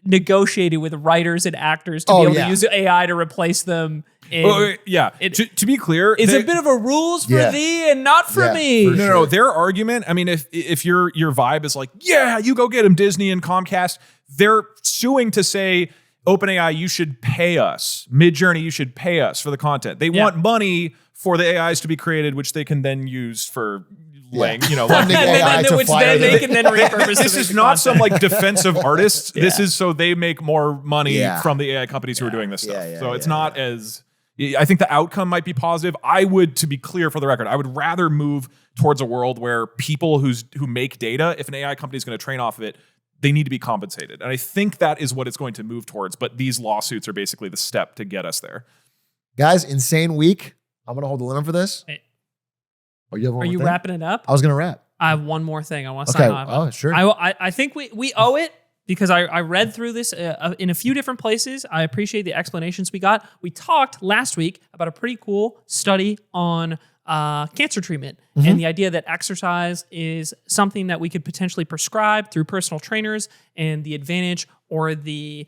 negotiating with writers and actors to be able to use AI to replace them. To be clear, it's a bit of a rules for thee and not for me. For no, their argument, I mean, if your vibe is like, yeah, you go get them, Disney and Comcast, they're suing to say, OpenAI, you should pay us. Midjourney, you should pay us for the content. They want money for the AIs to be created, which they can then use for laying, funding AI to fire they can then repurpose. This is not some like defensive artists. This is so they make more money from the AI companies who are doing this stuff. So it's not as. I think the outcome might be positive. I would, to be clear for the record, I would rather move towards a world where people who make data, if an AI company is going to train off of it, they need to be compensated. And I think that is what it's going to move towards. But these lawsuits are basically the step to get us there. Guys, insane week. I'm going to hold the limit for this. Are you wrapping it up? I was going to wrap. I have one more thing I want to sign off. Oh, sure. I think we owe it. Because I read through this in a few different places. I appreciate the explanations we got. We talked last week about a pretty cool study on cancer treatment and the idea that exercise is something that we could potentially prescribe through personal trainers, and the advantage or the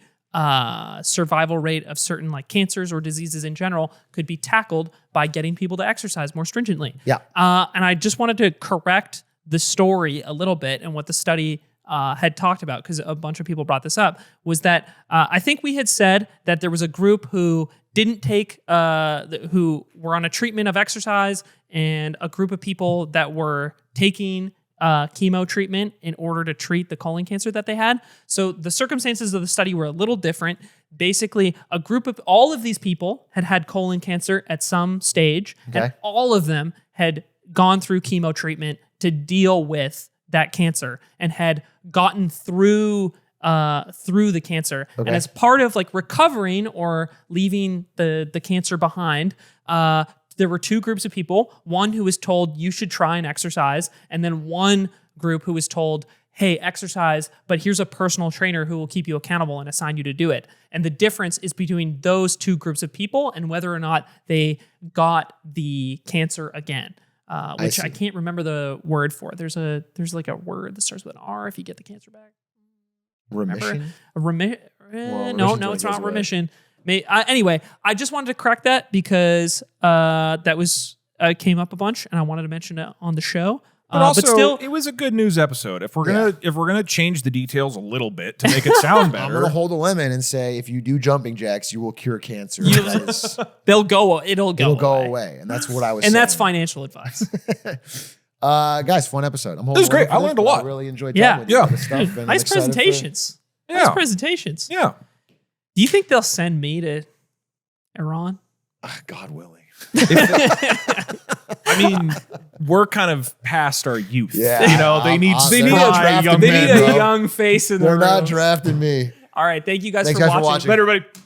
survival rate of certain like cancers or diseases in general could be tackled by getting people to exercise more stringently. Yeah. And I just wanted to correct the story a little bit and what the study had talked about, because a bunch of people brought this up, was that I think we had said that there was a group who didn't take, who were on a treatment of exercise, and a group of people that were taking chemo treatment in order to treat the colon cancer that they had. So the circumstances of the study were a little different. basically a group of all of these people had colon cancer at some stage, and all of them had gone through chemo treatment to deal with that cancer and had gotten through the cancer. And as part of like recovering or leaving the cancer behind, there were two groups of people, one who was told you should try and exercise, and then one group who was told, hey, exercise, but here's a personal trainer who will keep you accountable and assign you to do it. And the difference is between those two groups of people and whether or not they got the cancer again, which I can't remember the word for. There's like a word that starts with an R if you get the cancer back. Remission? No, it's not remission. Anyway, I just wanted to correct that because that was came up a bunch and I wanted to mention it on the show. But also, but still, it was a good news episode. If we're gonna change the details a little bit to make it sound better, I'm gonna hold a lemon and say if you do jumping jacks, you will cure cancer. It'll go away, and that's what I was. And saying. That's financial advice. Guys, fun episode. It was great. I learned a lot. I really enjoyed talking with you about this stuff. And Nice presentations. Nice presentations. Yeah. Do you think they'll send me to Iran? God willing. I mean, we're kind of past our youth. Yeah, you know, they need a young face in the room. They're not drafting me. All right, thank you guys Thanks for guys watching. Later, everybody.